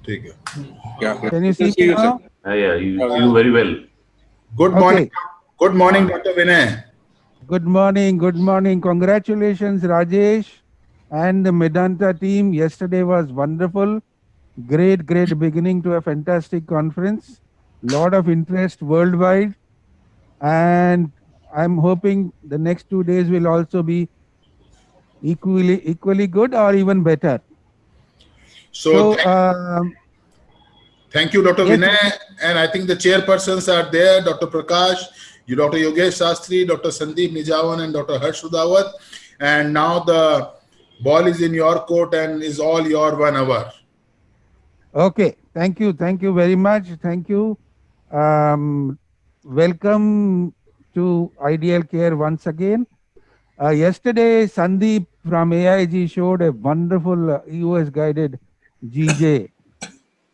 ठीक है. Yeah, Can you we can see see me you, sir. now? Yeah, you see you very well. Good morning. Okay. Good morning, Dr. Vinay. Good morning. Good morning. Congratulations, Rajesh and the Medanta team. Yesterday was wonderful. Great beginning to a fantastic conference. Lot of interest worldwide. And I'm hoping the next 2 days will also be equally good or even better. So So, thank you, Dr. yes, Vinay. And I think the chairpersons are there, Dr. Prakash, you, Dr. Yogesh Sastry, Dr. Sandeep Nijawan, and Dr. Harsh Rudawat. And now the ball is in your court and is all your 1 hour. okay. Thank you. Thank you very much. Thank you. Welcome to Ideal Care once again. Yesterday, Sandeep from AIG showed a wonderful US guided GJ.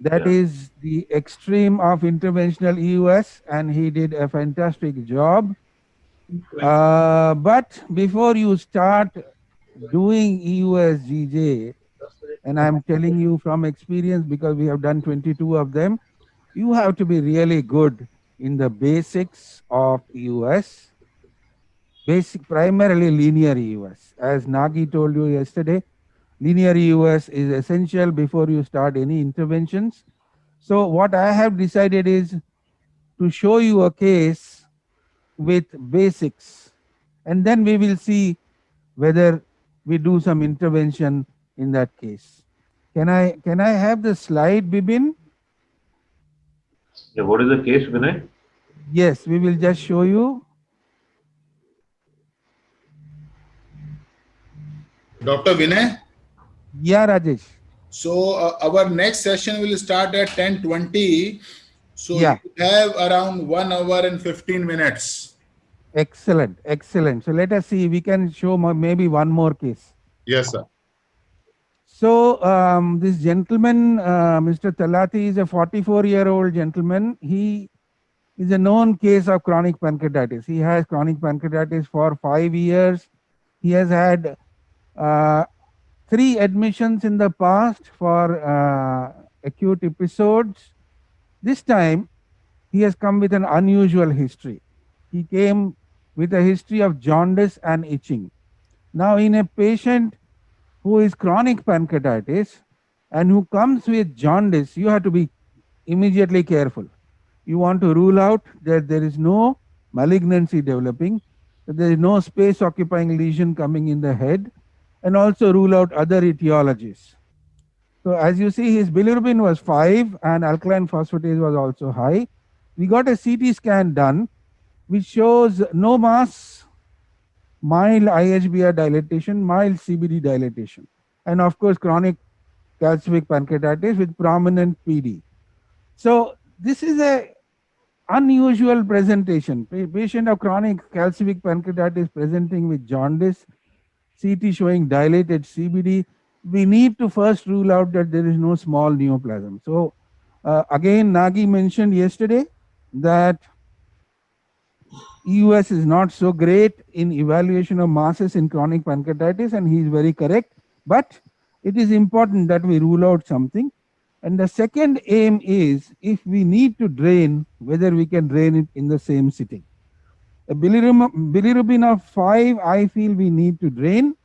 That Yeah. is the extreme of interventional EUS, and he did a fantastic job. But before you start doing EUS GJ, and I'm telling you from experience because we have done 22 of them, you have to be really good in the basics of EUS, basic primarily linear EUS. As Nagi told you yesterday, linear EUS is essential before you start any interventions. So what I have decided is to show you a case with basics, and then we will see whether we do some intervention in that case. Can I have the slide, Bibin? Yeah, what is the case, Vinay? Yes, we will just show you. Dr. Vinay. Yeah, Rajesh. So our next session will start at 10:20. So Yeah, you have around 1 hour and 15 minutes. excellent. So let us see. We can show maybe one more case. Yes, sir. So this gentleman, Mr. Talati, is a 44-year-old gentleman. He is a known case of chronic pancreatitis. He has chronic pancreatitis for 5 years. He has had 3 admissions in the past for acute episodes. This time, he has come with an unusual history. He came with a history of jaundice and itching. Now, in a patient who is chronic pancreatitis and who comes with jaundice, you have to be immediately careful. You want to rule out that there is no malignancy developing, that there is no space occupying lesion coming in the head, and also rule out other etiologies. So as you see, his bilirubin was 5 and alkaline phosphatase was also high. We got a CT scan done which shows no mass, mild IHBR dilatation, mild CBD dilatation, and of course chronic calcific pancreatitis with prominent PD. So this is a unusual presentation. Patient of chronic calcific pancreatitis presenting with jaundice, CT showing dilated CBD. We need to first rule out that there is no small neoplasm. So again, Nagi mentioned yesterday that EUS is not so great in evaluation of masses in chronic pancreatitis, and he is very correct. But it is important that we rule out something. And the second aim is, if we need to drain, whether we can drain it in the same sitting. A bilirubin of 5, I feel we need to drain.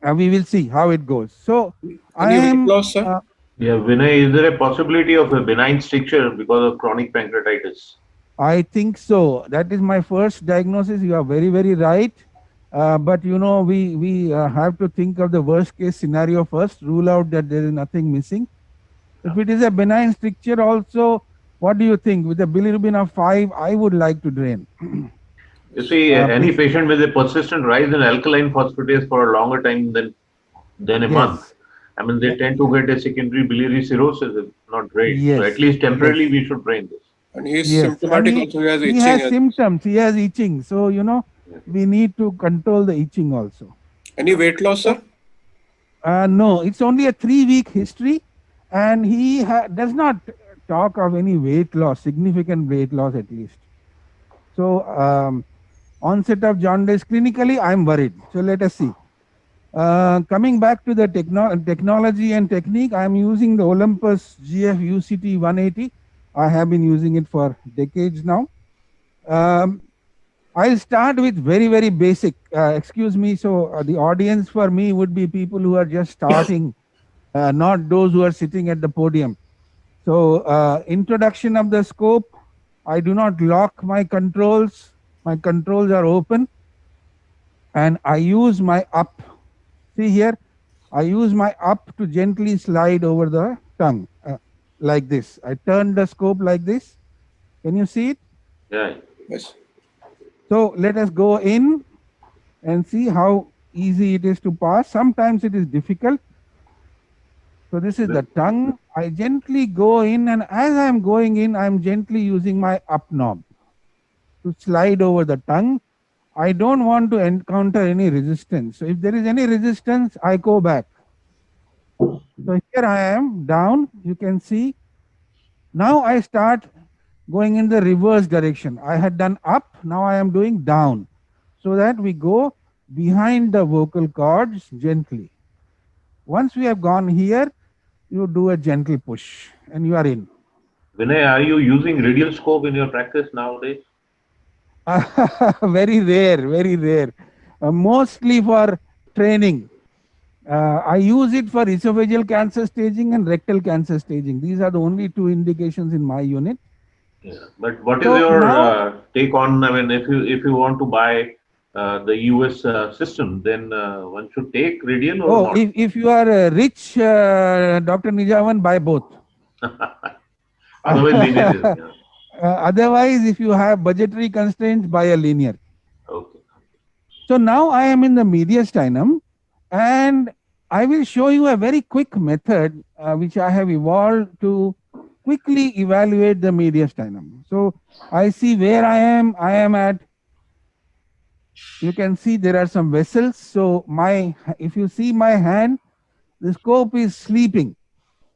We will see how it goes. So I Any weight am. loss, sir? Yeah, Vinay, is there a possibility of a benign stricture because of chronic pancreatitis? I think so. That is my first diagnosis. You are very right. But you know, we have to think of the worst case scenario first. Rule out that there is nothing missing. If it is a benign stricture, also, what do you think? With a bilirubin of 5, I would like to drain. You see, any Please. patient with a persistent rise in alkaline phosphatase for a longer time than a month, Yes. I mean, they tend to get a secondary biliary cirrhosis. It's not great. So at Yes. least temporarily, Yes. we should drain this. And he is Yes. And symptomatic also. He has he itching. has symptoms. He has itching. So, you know, Yes. we need to control the itching also. Any weight loss, sir? No, it's only a 3-week history, and he does not talk of any weight loss, significant weight loss at least. So, onset of jaundice clinically, I'm worried. So let us see. Coming back to the technology and technique, I am using the Olympus GF UCT 180. I have been using it for decades now. I'll start with very, very basic. Excuse me. So the audience for me would be people who are just starting, not those who are sitting at the podium. So introduction of the scope. I do not lock my controls. My controls are open. And I use my up. See here, I use my up to gently slide over the tongue like this. I turn the scope like this. Can you see it? Yeah. Yes. So let us go in and see how easy it is to pass. Sometimes it is difficult. So this is the tongue. I gently go in, and as I am going in, I am gently using my up knob to slide over the tongue. I don't want to encounter any resistance. So if there is any resistance, I go back. So here I am down. You can see. Now I start going in the reverse direction. I had done up. Now I am doing down, so that we go behind the vocal cords gently. Once we have gone here, you do a gentle push and you are in. Vinay, are you using radial scope in your practice nowadays? Very rare, very rare. Mostly for training. I use it for esophageal cancer staging and rectal cancer staging. These are the only two indications in my unit. Yeah. But what is So your now- take on? I mean, if you want to buy the US system, then one should take radial or Oh, not? if you are rich, Dr. Nijavan, buy both. Otherwise, linear is, yeah. Otherwise, if you have budgetary constraints, buy a linear. Okay. So now I am in the mediastinum, and I will show you a very quick method which I have evolved to quickly evaluate the mediastinum. So I see where I am. I am at, you can see there are some vessels. So if you see my hand, the scope is sleeping.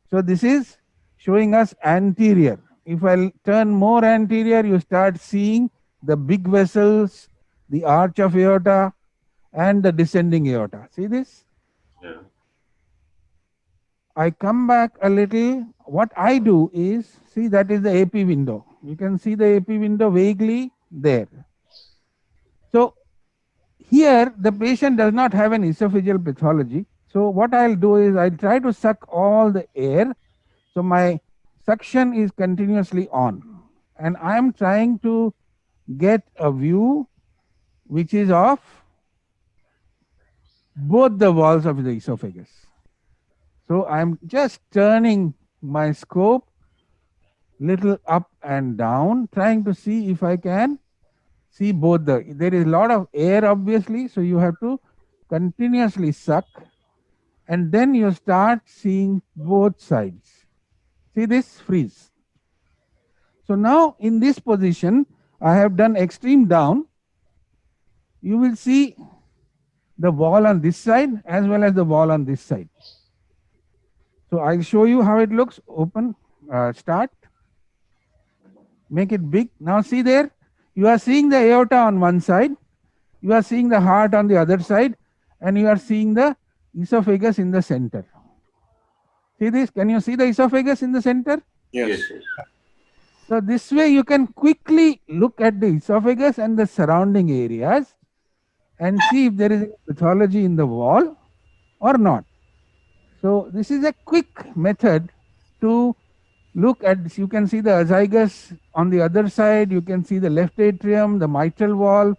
So this is showing us anterior. If I turn more anterior, you start seeing the big vessels, the arch of aorta, and the descending aorta. See this? Yeah. I come back a little. What I do is, see, that is the AP window. You can see the AP window vaguely there. So here the patient does not have an esophageal pathology. So what I'll do is I'll try to suck all the air. So my suction is continuously on. And I'm trying to get a view which is of both the walls of the esophagus. So I'm just turning my scope little up and down, trying to see if I can see both there is a lot of air obviously, so you have to continuously suck, and then you start seeing both sides. See this? Freeze. So now in this position, I have done extreme down. You will see the wall on this side as well as the wall on this side. So I'll show you how it looks. Open, start, make it big. Now see there, you are seeing the aorta on one side, you are seeing the heart on the other side, and you are seeing the esophagus in the center. See this? Can you see the esophagus in the center? Yes. Yes. So this way you can quickly look at the esophagus and the surrounding areas and see if there is a pathology in the wall or not. So this is a quick method to look at. You can see the azygos on the other side, you can see the left atrium, the mitral wall,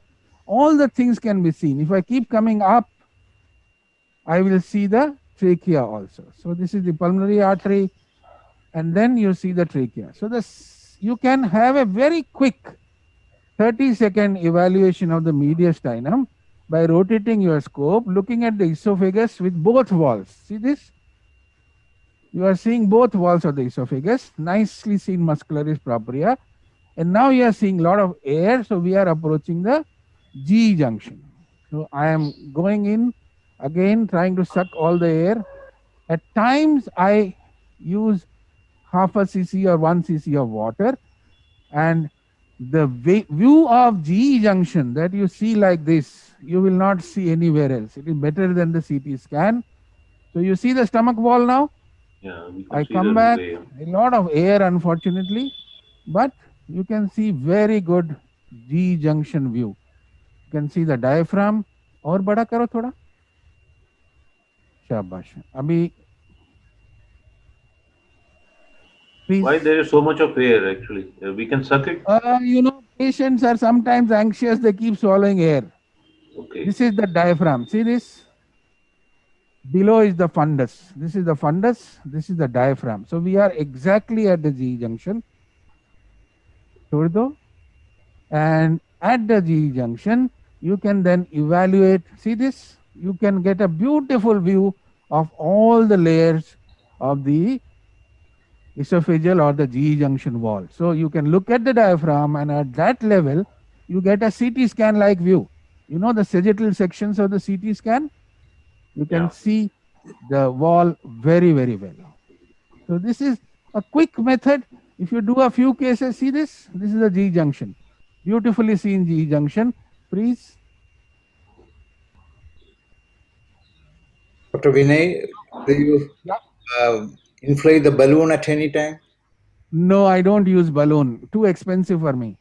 all the things can be seen. If I keep coming up, I will see the trachea also. So this is the pulmonary artery, and then you see the trachea. So you can have a very quick 30-second evaluation of the mediastinum by rotating your scope, looking at the esophagus with both walls. See this? You are seeing both walls of the esophagus, nicely seen muscularis propria. And now you are seeing a lot of air, so we are approaching the G junction. So I am going in, again trying to suck all the air. At times I use half a cc or 1 cc of water, and the view of GE junction that you see like this you will not see anywhere else. It is better than the CT scan. So you see the stomach wall now? Yeah, we can I see come the back, layer. a lot of air unfortunately, but you can see very good G junction view. You can see the diaphragm. और बड़ा करो थोड़ा. शाबाश. अभी please. Why there is so much of air actually? We can suck it. Patients are sometimes anxious. They keep swallowing air. Okay. This is the diaphragm. See this? Below is the fundus. This is the fundus. This is the diaphragm. So we are exactly at the G junction. And at the G junction, you can then evaluate. See this? You can get a beautiful view of all the layers of the esophageal or the G junction wall. So you can look at the diaphragm, and at that level, you get a CT scan like view. You know the sagittal sections of the CT scan? You can see the wall very, very well. So this is a quick method. If you do a few cases, see this? This is the G junction. Beautifully seen G junction. Please. Dr. Vinay, do you inflate the balloon at any time? No, I don't use balloon. Too expensive for me.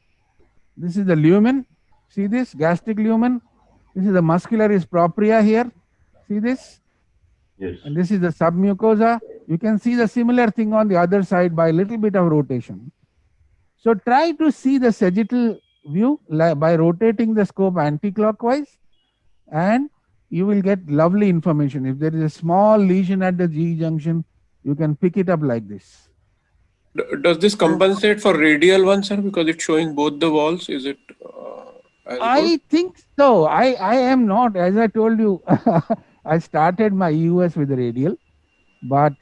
This is the lumen. See this? Gastric lumen. This is the muscularis propria here. See this? Yes. And this is the submucosa. You can see the similar thing on the other side by a little bit of rotation. So try to see the sagittal view by rotating the scope anti-clockwise, and you will get lovely information. If there is a small lesion at the G junction, you can pick it up like this. Does this compensate for radial one, sir? Because it's showing both the walls. Is it I think so. I am not, as I told you, I started my EUS with radial, but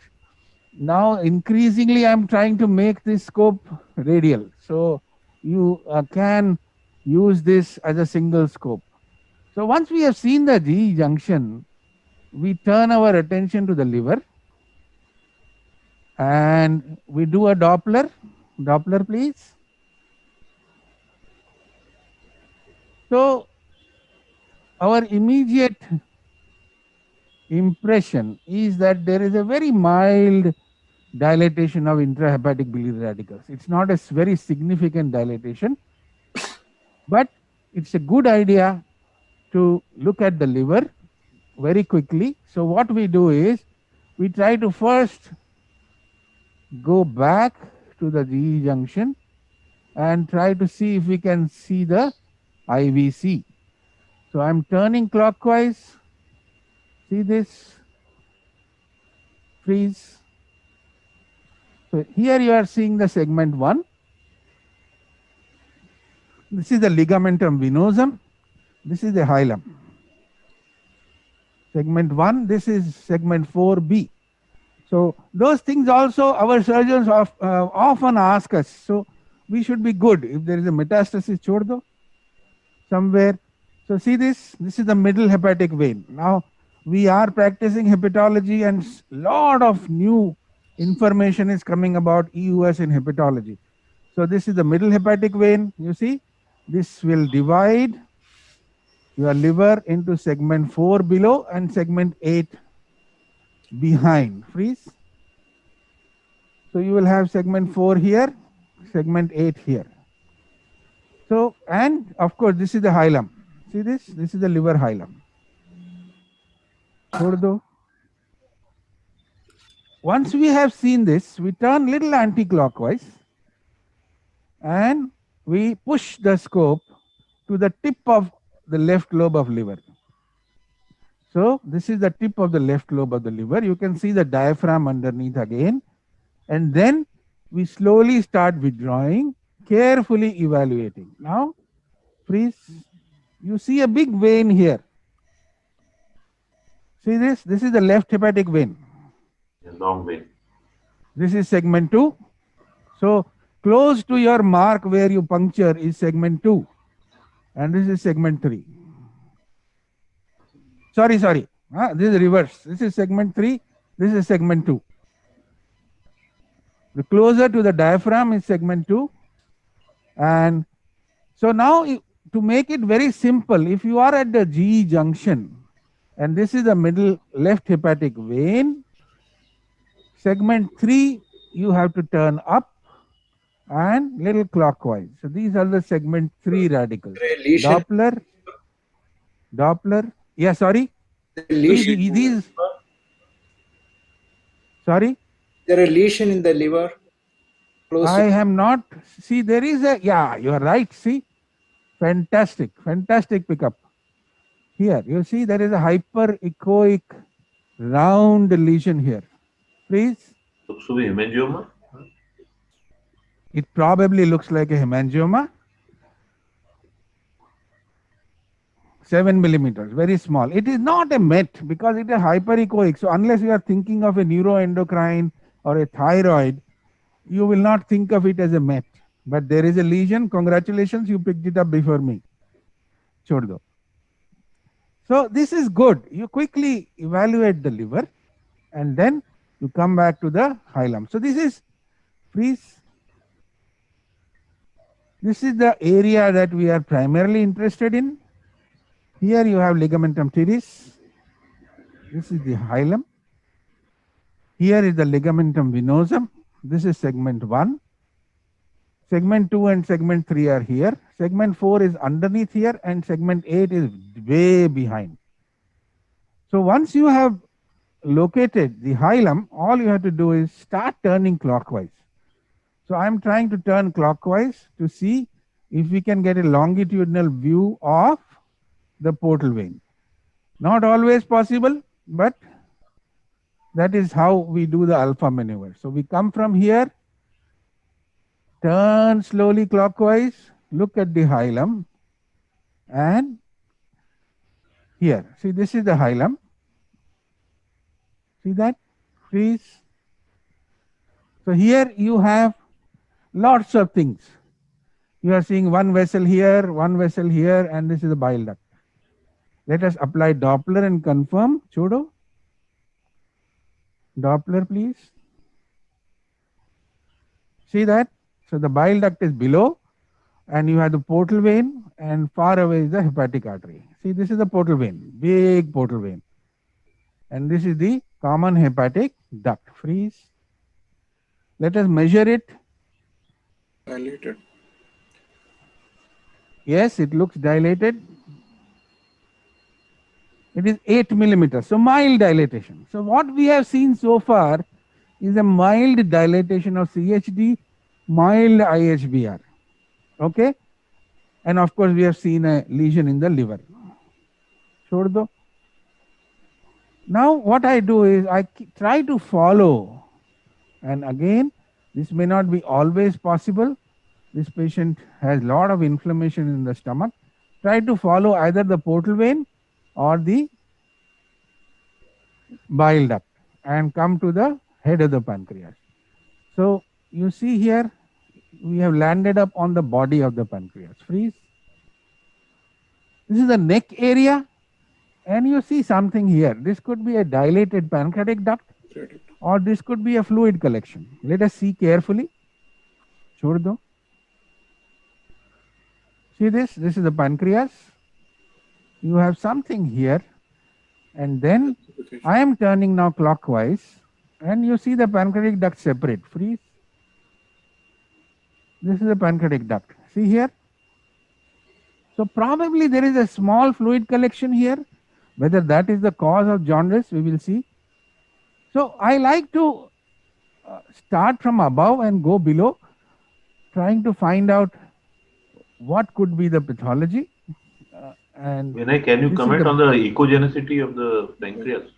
now increasingly I'm trying to make this scope radial. So you can use this as a single scope. So once we have seen the G junction, we turn our attention to the liver and we do a Doppler. Doppler, please. So our immediate impression is that there is a very mild dilatation of intrahepatic biliary radicals. It's not a very significant dilatation, but it's a good idea to look at the liver very quickly. So what we do is we try to first go back to the G junction and try to see if we can see the IVC. So I'm turning clockwise. See this? Freeze. So here you are seeing the segment 1. This is the ligamentum venosum. This is the hilum. Segment 1, this is segment 4B. So those things also our surgeons often ask us. So we should be good. If there is a metastasis, chhod do somewhere. So see this? This is the middle hepatic vein. Now we are practicing hepatology and lot of new information is coming about EUS in hepatology. So this is the middle hepatic vein. You see, this will divide your liver into segment 4 below and segment 8 behind. Freeze. So you will have segment 4 here, segment 8 here. So, and of course, this is the hilum. See this? This is the liver hilum. Once we have seen this, we turn little anti-clockwise and we push the scope to the tip of the left lobe of liver. So this is the tip of the left lobe of the liver. You can see the diaphragm underneath again. And then we slowly start withdrawing, carefully evaluating. Now, freeze. You see a big vein here. See this? This is the left hepatic vein. A long vein. This is segment 2. So close to your mark where you puncture is segment 2. And this is segment 3. Sorry. This is reverse. This is segment 3. This is segment 2. The closer to the diaphragm is segment 2. And so now to make it very simple, if you are at the G junction and this is the middle left hepatic vein, segment 3 you have to turn up and little clockwise. So these are the segment 3 radicals. Is there a lesion? Doppler. Yeah, sorry. Lesion. These. Sorry. Is there a lesion in the liver? Close I am not. See, there is a. Yeah, you are right. See, fantastic pickup. Here, you see there is a hyperechoic round lesion here. Please. Looks to be hemangioma. It probably looks like a hemangioma. 7 millimeters, very small. It is not a MET because it is hyperechoic. So unless you are thinking of a neuroendocrine or a thyroid, you will not think of it as a MET. But there is a lesion. Congratulations, you picked it up before me. Chhod do. So this is good. You quickly evaluate the liver and then you come back to the hilum. So this is, please. This is the area that we are primarily interested in. Here you have ligamentum teres. This is the hilum. Here is the ligamentum venosum. This is segment 1. Segment 2 and segment 3 are here. Segment 4 is underneath here and segment 8 is way behind. So once you have located the hilum, all you have to do is start turning clockwise. So I am trying to turn clockwise to see if we can get a longitudinal view of the portal vein. Not always possible, but that is how we do the alpha maneuver. So we come from here, turn slowly clockwise, look at the hilum, and here, see this is the hilum. See that? Please. So here you have lots of things. You are seeing one vessel here, and this is the bile duct. Let us apply Doppler and confirm. Chodo. Doppler, please. See that? So the bile duct is below, and you have the portal vein, and far away is the hepatic artery. See, this is the portal vein, big portal vein. And this is the common hepatic duct. Freeze. Let us measure it. Dilated. Yes, it looks dilated. It is 8 millimeters, so mild dilatation. So what we have seen so far is a mild dilatation of CHD, mild IHBR. Okay? And of course, we have seen a lesion in the liver. Chhod do. Now, what I do is I try to follow. And again, this may not be always possible. This patient has a lot of inflammation in the stomach. Try to follow either the portal vein or the bile duct and come to the head of the pancreas. So you see here, we have landed up on the body of the pancreas. Freeze. This is the neck area, and you see something here. This could be a dilated pancreatic duct, or this could be a fluid collection. Let us see carefully. Chhod do. See this? This is the pancreas. You have something here, and then I am turning now clockwise, and you see the pancreatic duct separate. Freeze. This is the pancreatic duct. See here? So probably there is a small fluid collection here. Whether that is the cause of jaundice, we will see. So I like to start from above and go below, trying to find out what could be the pathology. And Vinay, can you comment on the echogenicity of the pancreas?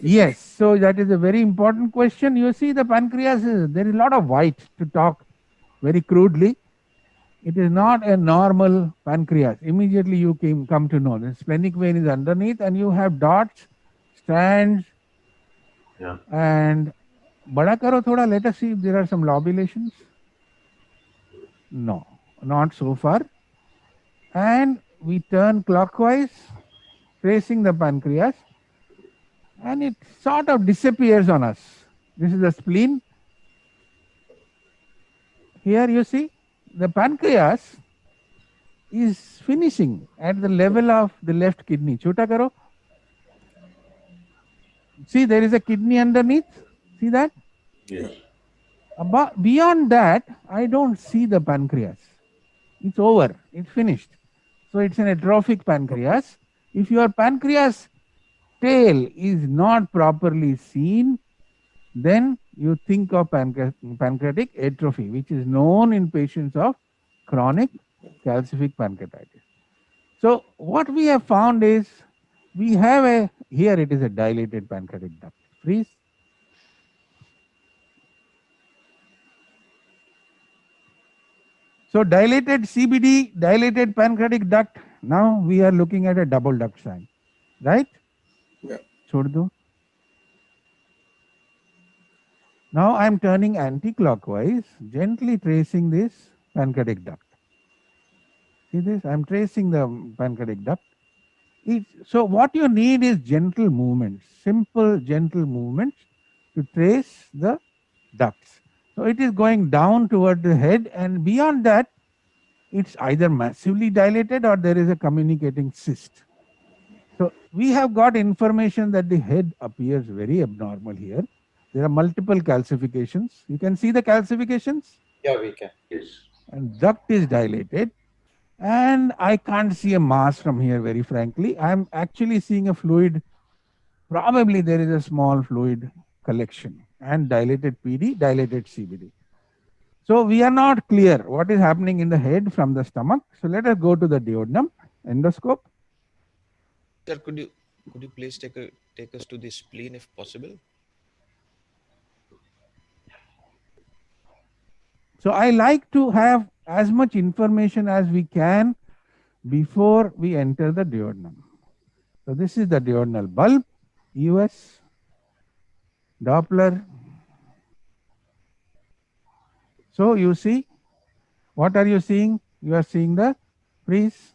Yes, so that is a very important question. You see the pancreas, there is a lot of white, to talk very crudely. It is not a normal pancreas. Immediately you come to know the splenic vein is underneath and you have dots, strands, and bada karo thoda, let us see if there are some lobulations. No, not so far. And we turn clockwise, tracing the pancreas, and it sort of disappears on us. This is the spleen. Here you see the pancreas is finishing at the level of the left kidney. Chota karo. See, there is a kidney underneath. See that? Yes. Beyond that, I don't see the pancreas. It's over. It's finished. So it's an atrophic pancreas. If your pancreas tail is not properly seen, then you think of pancreatic atrophy, which is known in patients of chronic calcific pancreatitis. So what we have found is, we have here it is a dilated pancreatic duct. Freeze. So dilated CBD, dilated pancreatic duct. Now we are looking at a double duct sign, right? Yeah. Chhod do. Now I am turning anti-clockwise, gently tracing this pancreatic duct. See this? I am tracing the pancreatic duct. So what you need is gentle movements, simple gentle movements to trace the ducts. So it is going down toward the head, and beyond that, it's either massively dilated or there is a communicating cyst. So we have got information that the head appears very abnormal here. There are multiple calcifications. You can see the calcifications? Yeah, we can. Yes. And duct is dilated. And I can't see a mass from here, very frankly. I'm actually seeing a fluid. Probably there is a small fluid collection and dilated PD, dilated CBD. So we are not clear what is happening in the head from the stomach. So let us go to the duodenum, endoscope. Sir, could you please take us to the spleen if possible? So I like to have as much information as we can before we enter the duodenum. So this is the duodenal bulb, US, Doppler. So you see, what are you seeing? You are seeing the freeze.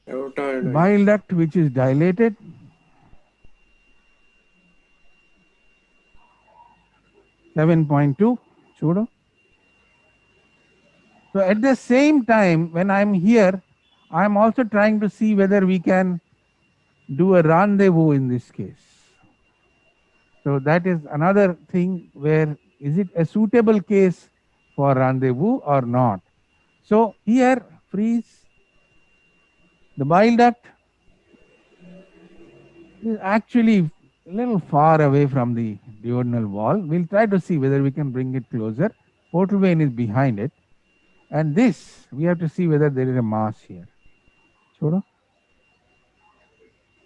Aorta and Bile duct which is dilated. (7.2). Chudo. So at the same time, when I'm here, I'm also trying to see whether we can do a rendezvous in this case. So that is another thing where, is it a suitable case for rendezvous or not? So here, freeze. The bile duct is actually a little far away from the duodenal wall. We'll try to see whether we can bring it closer. Portal vein is behind it. And this, we have to see whether there is a mass here. So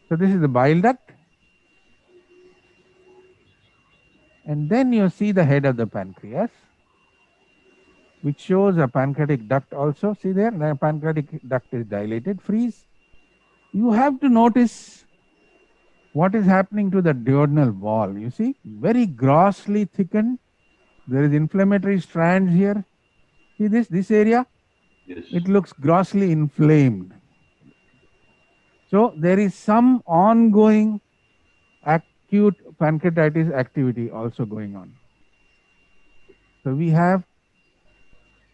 this is the bile duct. And then you see the head of the pancreas, which shows a pancreatic duct also. See there, the pancreatic duct is dilated. Freeze. You have to notice what is happening to the duodenal wall. You see, very grossly thickened. There is inflammatory strands here. See this area? Yes. It looks grossly inflamed. So there is some ongoing acute pancreatitis activity also going on. So we have,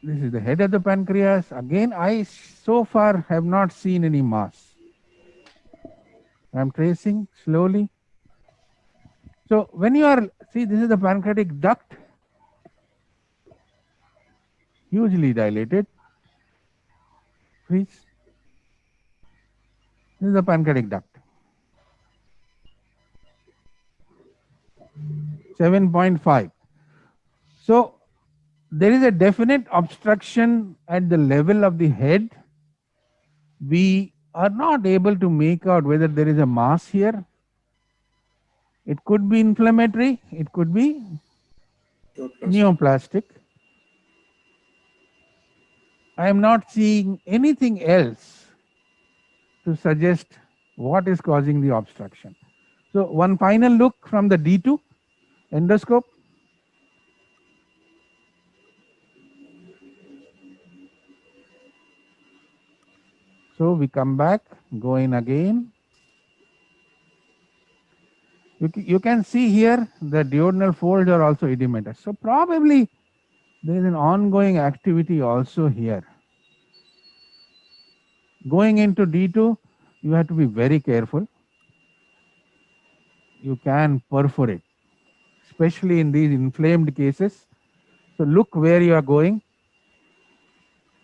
this is the head of the pancreas. Again, I so far have not seen any mass. I'm tracing slowly. So when you are, see, this is the pancreatic duct, hugely dilated. Please. This is the pancreatic duct. 7.5. So there is a definite obstruction at the level of the head. We are not able to make out whether there is a mass here. It could be inflammatory, it could be neoplastic. I am not seeing anything else to suggest what is causing the obstruction. So one final look from the D2 endoscope. So we come back, go in again. You can see here the duodenal folds are also edematous. So probably there is an ongoing activity also here. Going into D2, you have to be very careful. You can perforate, especially in these inflamed cases. So look where you are going.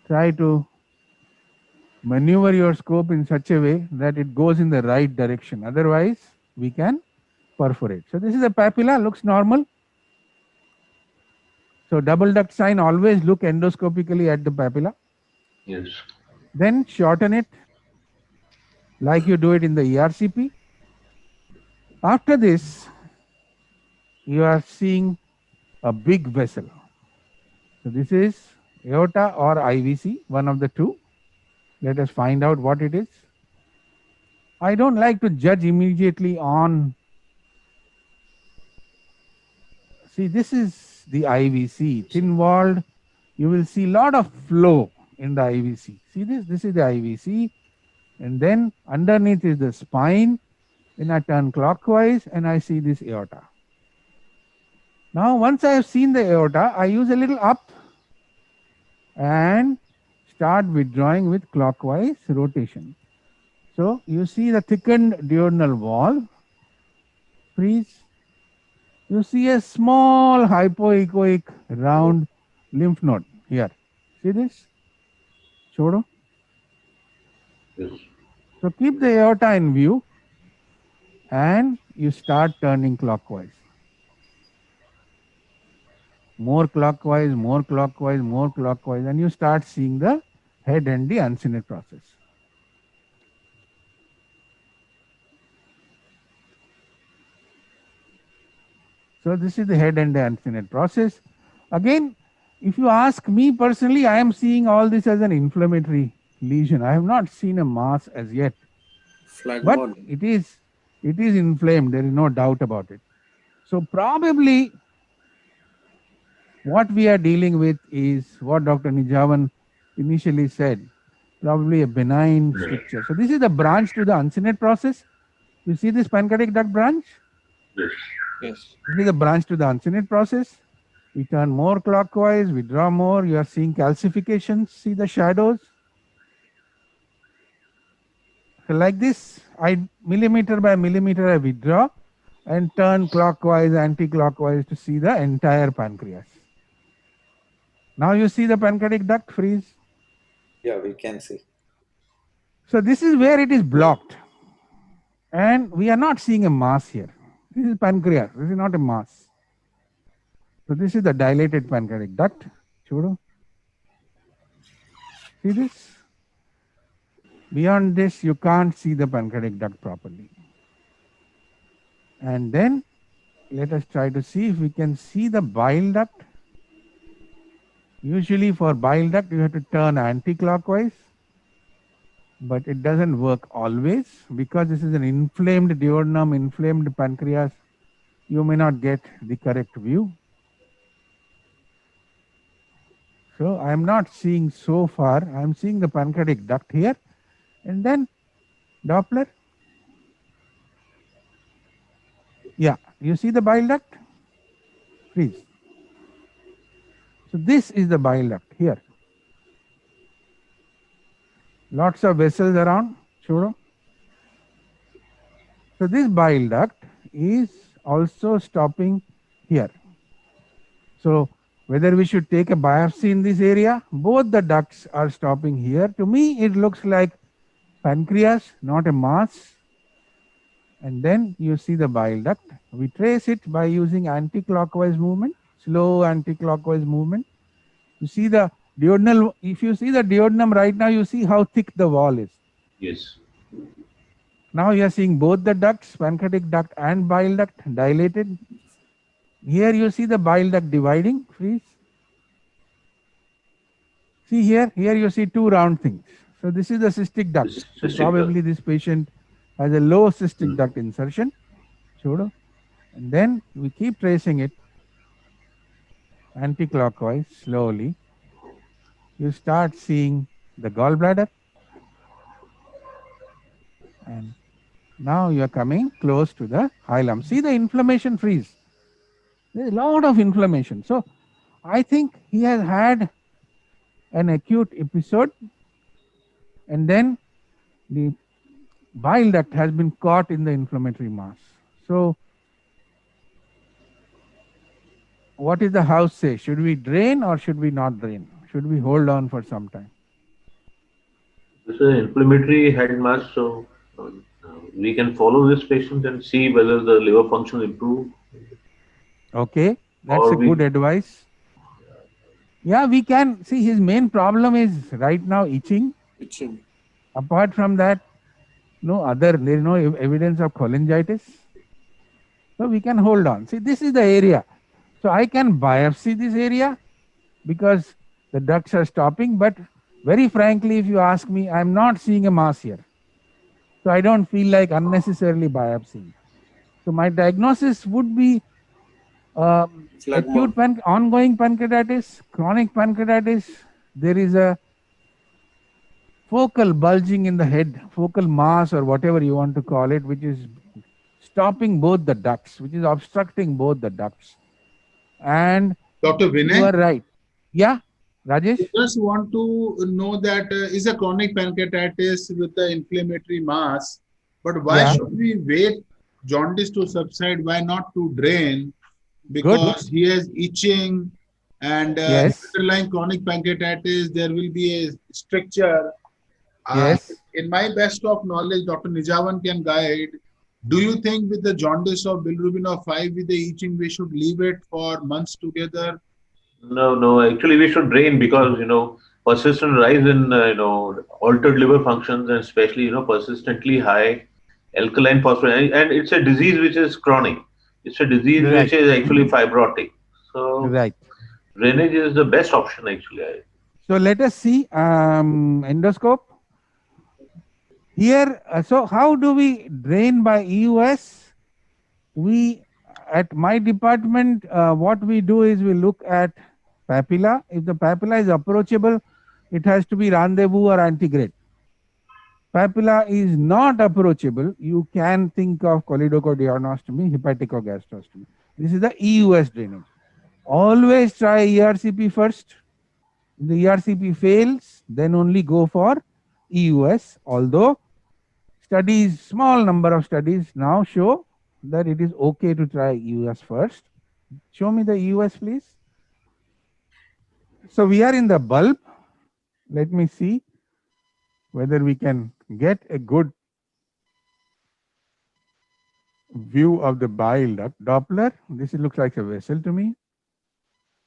Try to maneuver your scope in such a way that it goes in the right direction. Otherwise, we can perforate. So this is a papilla, looks normal. So double duct sign, always look endoscopically at the papilla. Yes. Then shorten it like you do it in the ERCP. After this, you are seeing a big vessel. So this is aorta or IVC, one of the two. Let us find out what it is. I don't like to judge immediately on. See, this is the IVC, thin walled. You will see a lot of flow in the IVC. See this? This is the IVC. And then underneath is the spine. Then I turn clockwise and I see this aorta. Now, once I have seen the aorta, I use a little up and start withdrawing with clockwise rotation. So you see the thickened duodenal wall. Freeze. You see a small hypoechoic round lymph node here. See this? Chodo. Yes. So keep the aorta in view and you start turning clockwise. More clockwise, more clockwise, more clockwise, and you start seeing the head and the uncinate process. So this is the head and the uncinate process. Again, if you ask me personally, I am seeing all this as an inflammatory lesion. I have not seen a mass as yet, but Phlegmon. it is inflamed. There is no doubt about it. So probably what we are dealing with is what Dr. Nijavan initially said, probably a benign stricture. So this is the branch to the uncinate process. You see this pancreatic duct branch? Yes. Yes. This is the branch to the uncinate process. We turn more clockwise, we draw more. You are seeing calcifications. See the shadows? So like this, millimeter by millimeter, I withdraw and turn clockwise, anti-clockwise to see the entire pancreas. Now you see the pancreatic duct, freeze. Yeah, we can see. So this is where it is blocked. And we are not seeing a mass here. This is pancreas. This is not a mass. So this is the dilated pancreatic duct. Chodo. See this? Beyond this, you can't see the pancreatic duct properly. And then let us try to see if we can see the bile duct. Usually for bile duct, you have to turn anti-clockwise, but it doesn't work always because this is an inflamed duodenum, inflamed pancreas. You may not get the correct view. So I am not seeing so far. I am seeing the pancreatic duct here. And then Doppler. Yeah, you see the bile duct? Please. So this is the bile duct here. Lots of vessels around. Chodo. So this bile duct is also stopping here. So whether we should take a biopsy in this area, both the ducts are stopping here. To me, it looks like pancreas, not a mass. And then you see the bile duct. We trace it by using anti-clockwise movement, slow anti-clockwise movement. You see the duodenal, if you see the duodenum right now, you see how thick the wall is. Yes. Now you are seeing both the ducts, pancreatic duct and bile duct dilated. Here you see the bile duct dividing, freeze. See here you see two round things. So this is the cystic duct. This is cystic Probably duct. this patient has a low cystic duct insertion. Chodo. And then we keep tracing it anti-clockwise slowly. You start seeing the gallbladder. And now you are coming close to the hilum. See the inflammation, freeze. There is a lot of inflammation. So I think he has had an acute episode and then the bile duct has been caught in the inflammatory mass. So what is the house say? Should we drain or should we not drain? Should we hold on for some time? This is an inflammatory head mass, so we can follow this patient and see whether the liver function improve. Okay, that's Or a we- good advice. Yeah, we can see his main problem is right now itching. Itching. Apart from that, there is no evidence of cholangitis. So we can hold on. See, this is the area. So I can biopsy this area because the ducts are stopping. But very frankly, if you ask me, I'm not seeing a mass here. So I don't feel like unnecessarily biopsying. So my diagnosis would be Phlegma. acute ongoing pancreatitis, chronic pancreatitis. There is a focal bulging in the head, focal mass or whatever you want to call it, which is stopping both the ducts, which is obstructing both the ducts. And Dr. you Vinay, are right. Yeah, Rajesh? just want to know that is a chronic pancreatitis with the inflammatory mass, but why Yeah. should we wait jaundice to subside? Why not to drain? Because he has itching and Yes. underlying chronic pancreatitis, there will be a stricture. Yes. In my best of knowledge, Dr. Nijavan can guide. Do you think with the jaundice of bilirubin of 5 with the itching, we should leave it for months together? No. Actually, we should drain because persistent rise in altered liver functions and especially persistently high alkaline phosphatase, and it's a disease which is chronic. It's a disease Right. which is actually fibrotic. So Right. drainage is the best option actually. So let us see endoscope. Here, so how do we drain by EUS? We, at my department, what we do is we look at papilla. If the papilla is approachable, it has to be rendezvous or antegrade. Papilla is not approachable, you can think of choledochordianostomy, hepaticogastrostomy. This is the EUS drainage. Always try ERCP first. If the ERCP fails, then only go for EUS. Although studies, small number of studies now show that it is okay to try EUS first. Show me the EUS, please. So we are in the bulb. Let me see whether we can get a good view of the bile duct. Doppler, this looks like a vessel to me.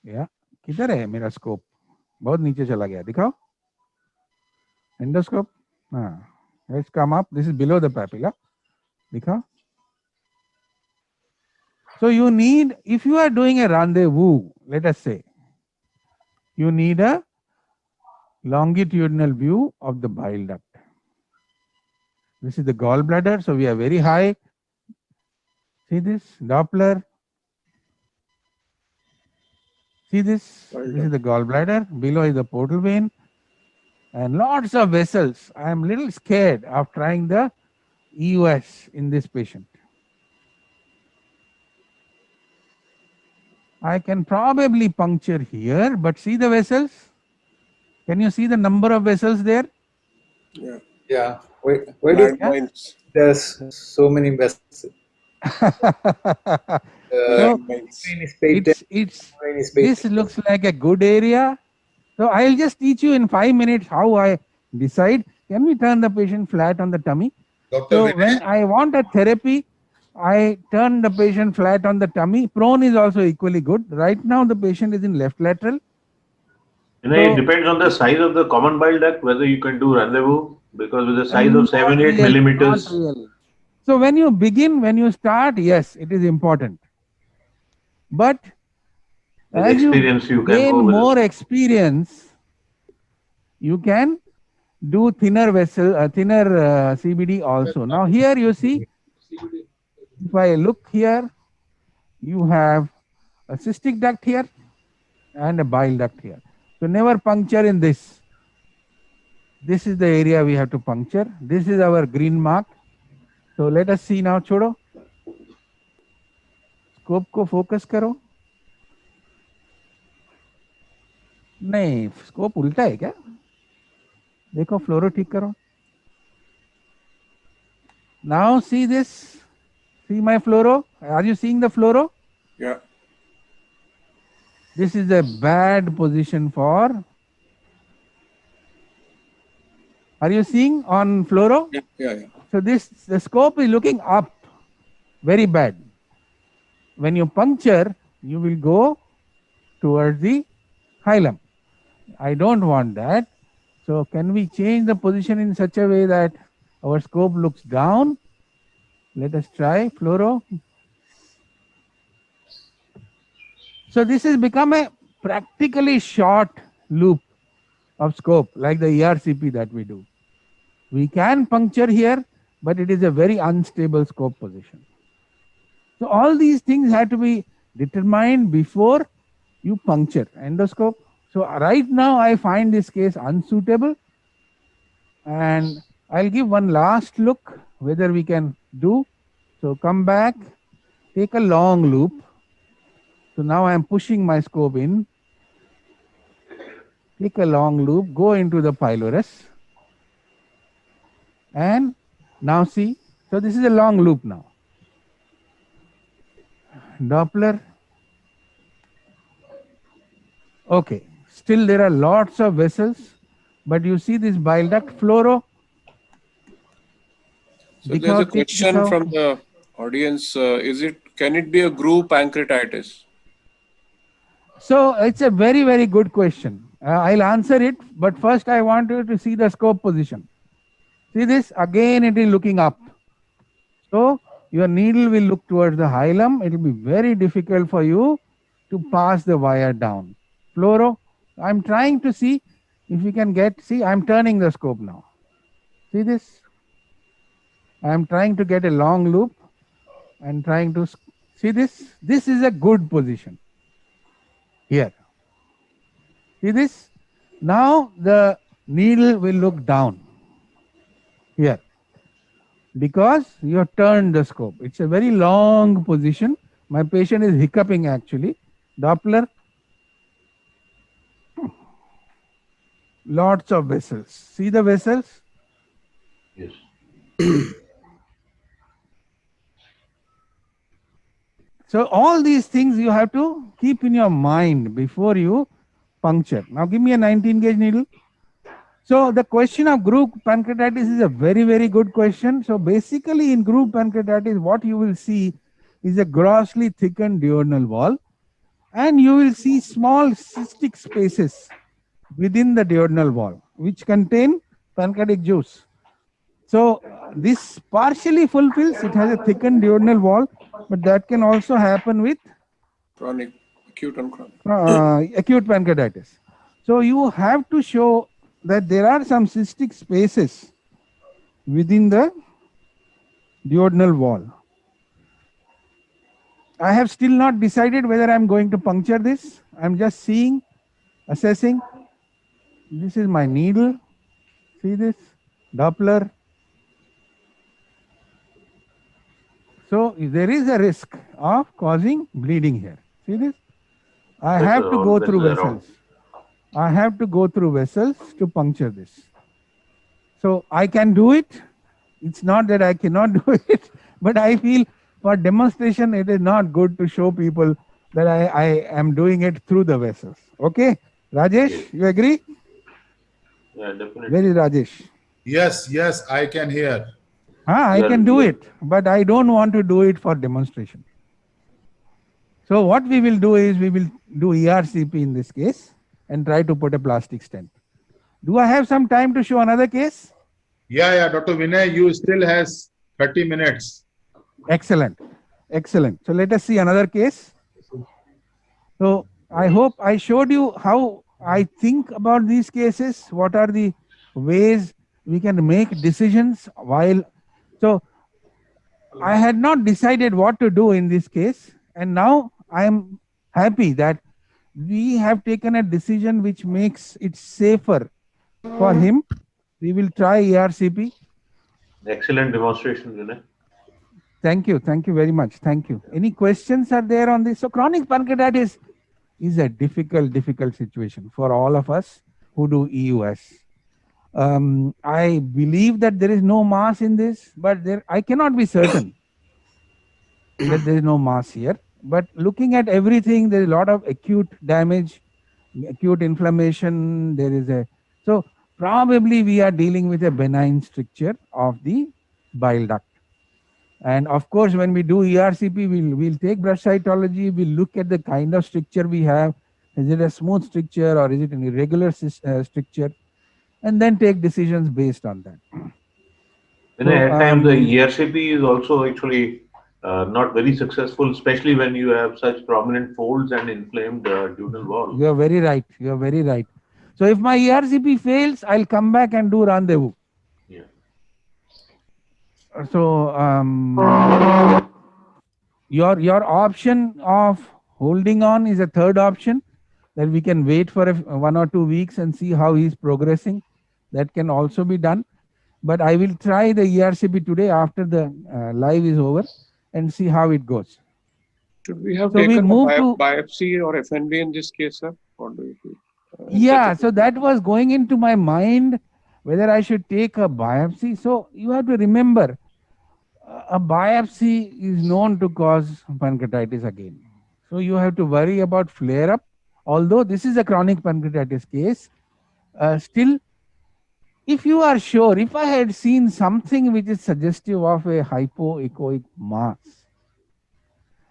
Yeah, किधर है मेरा scope? बहुत नीचे चला गया, दिखाओ. Endoscope. Let's come up. This is below the papilla. दिखाओ. So you need, if you are doing a rendezvous, let us say, you need a longitudinal view of the bile duct. This is the gallbladder, so we are very high. See this Doppler. See this? This is the gallbladder. Below is the portal vein, and lots of vessels. I am little scared of trying the EUS in this patient. I can probably puncture here, but see the vessels? Can you see the number of vessels there? Yeah. Yeah. Why do Landmines. there's so many vessels? So Landmines. this looks like a good area. So I'll just teach you in 5 minutes how I decide. Can we turn the patient flat on the tummy? Dr. So Vinay, when I want a therapy, I turn the patient flat on the tummy. Prone is also equally good. Right now the patient is in left lateral. It depends on the size of the common bile duct whether you can do rendezvous, because with the size of Not 7-8 really, millimeters. not really. So when you begin, when you start, yes, it is important. But With as you experience, you can gain go with more it. experience, you can do thinner vessel, thinner CBD also. Now here you see, if I look here, you have a cystic duct here and a bile duct here. So never puncture in this. This is the area we have to puncture. This is our green mark. So let us see now, छोड़ो. Scope को focus करो. नहीं, scope उल्टा है क्या? देखो फ्लोरो ठीक करो. Now see this. See my fluoro? Are you seeing the fluoro? Yeah. This is a bad position for. Are you seeing on fluoro? Yeah. So the scope is looking up. Very bad. When you puncture, you will go towards the hilum. I don't want that. So can we change the position in such a way that our scope looks down? Let us try fluoro. So this has become a practically short loop of scope, like the ERCP that we do. We can puncture here, but it is a very unstable scope position. So all these things have to be determined before you puncture endoscope. So right now I find this case unsuitable, and I'll give one last look whether we can do. So come back, take a long loop. So now I'm pushing my scope in. Take a long loop, go into the pylorus, and now see. So this is a long loop now. Doppler. Okay, still there are lots of vessels, but you see this bile duct fluoro. So there's a question from the audience. Can it be a group pancreatitis? So it's a very, very good question. I'll answer it, but first I want you to see the scope position. See this, again it is looking up. So your needle will look towards the hilum. It will be very difficult for you to pass the wire down. Fluoro, I'm trying to see if we can get, see, I'm turning the scope now. See this? I'm trying to get a long loop and trying to see this. This is a good position. Here. See this? Now the needle will look down. Here. Because you have turned the scope. It's a very long position. My patient is hiccuping actually. Doppler. Lots of vessels. See the vessels? Yes. So all these things you have to keep in your mind before you puncture. Now give me a 19 gauge needle. So the question of group pancreatitis is a very, very good question. So basically in group pancreatitis, what you will see is a grossly thickened duodenal wall, and you will see small cystic spaces within the duodenal wall, which contain pancreatic juice. So this partially fulfills, it has a thickened duodenal wall, but that can also happen with Chronic, acute and chronic. Acute pancreatitis. So you have to show that there are some cystic spaces within the duodenal wall. I have still not decided whether I'm going to puncture this. I'm just seeing, assessing. This is my needle. See this? Doppler. So there is a risk of causing bleeding here. See this? I have to go through vessels. I have to go through vessels to puncture this. So I can do it. It's not that I cannot do it, but I feel for demonstration, it is not good to show people that I am doing it through the vessels. Okay? Rajesh, Yes. you agree? Yeah, definitely. Where is Rajesh? Yes, I can hear. I Yeah, can do yeah. it, but I don't want to do it for demonstration. So what we will do is we will do ERCP in this case and try to put a plastic stent. Do I have some time to show another case? Yeah, Dr. Vinay, you still has 30 minutes. Excellent. Excellent. So let us see another case. So I hope I showed you how I think about these cases. What are the ways we can make decisions while. So I had not decided what to do in this case, and now I am happy that we have taken a decision which makes it safer for him. We will try ERCP. Excellent demonstration, Vinay. Thank you. Thank you very much. Thank you. Any questions are there on this? So chronic pancreatitis is a difficult situation for all of us who do EUS. I believe that there is no mass in this, but I cannot be certain that there is no mass here. But looking at everything, there is a lot of acute damage, acute inflammation. So probably we are dealing with a benign stricture of the bile duct. And of course, when we do ERCP, we'll take brush cytology. We'll look at the kind of stricture we have. Is it a smooth stricture or is it an irregular stricture? And then take decisions based on that. At times the ERCP is also actually not very successful, especially when you have such prominent folds and inflamed duodenal wall. You are very right. You are very right. So if my ERCP fails, I'll come back and do rendezvous. Yeah. So your option of holding on is a third option, that we can wait for 1 or 2 weeks and see how he's progressing. That can also be done. But I will try the ERCP today after the live is over and see how it goes. Should we have So we taken a move to biopsy or FNB in this case, sir? Or do you feel, yeah, so that was going into my mind, whether I should take a biopsy. So you have to remember, a biopsy is known to cause pancreatitis again. So you have to worry about flare up. Although this is a chronic pancreatitis case, still, if you are sure, if I had seen something which is suggestive of a hypoechoic mass,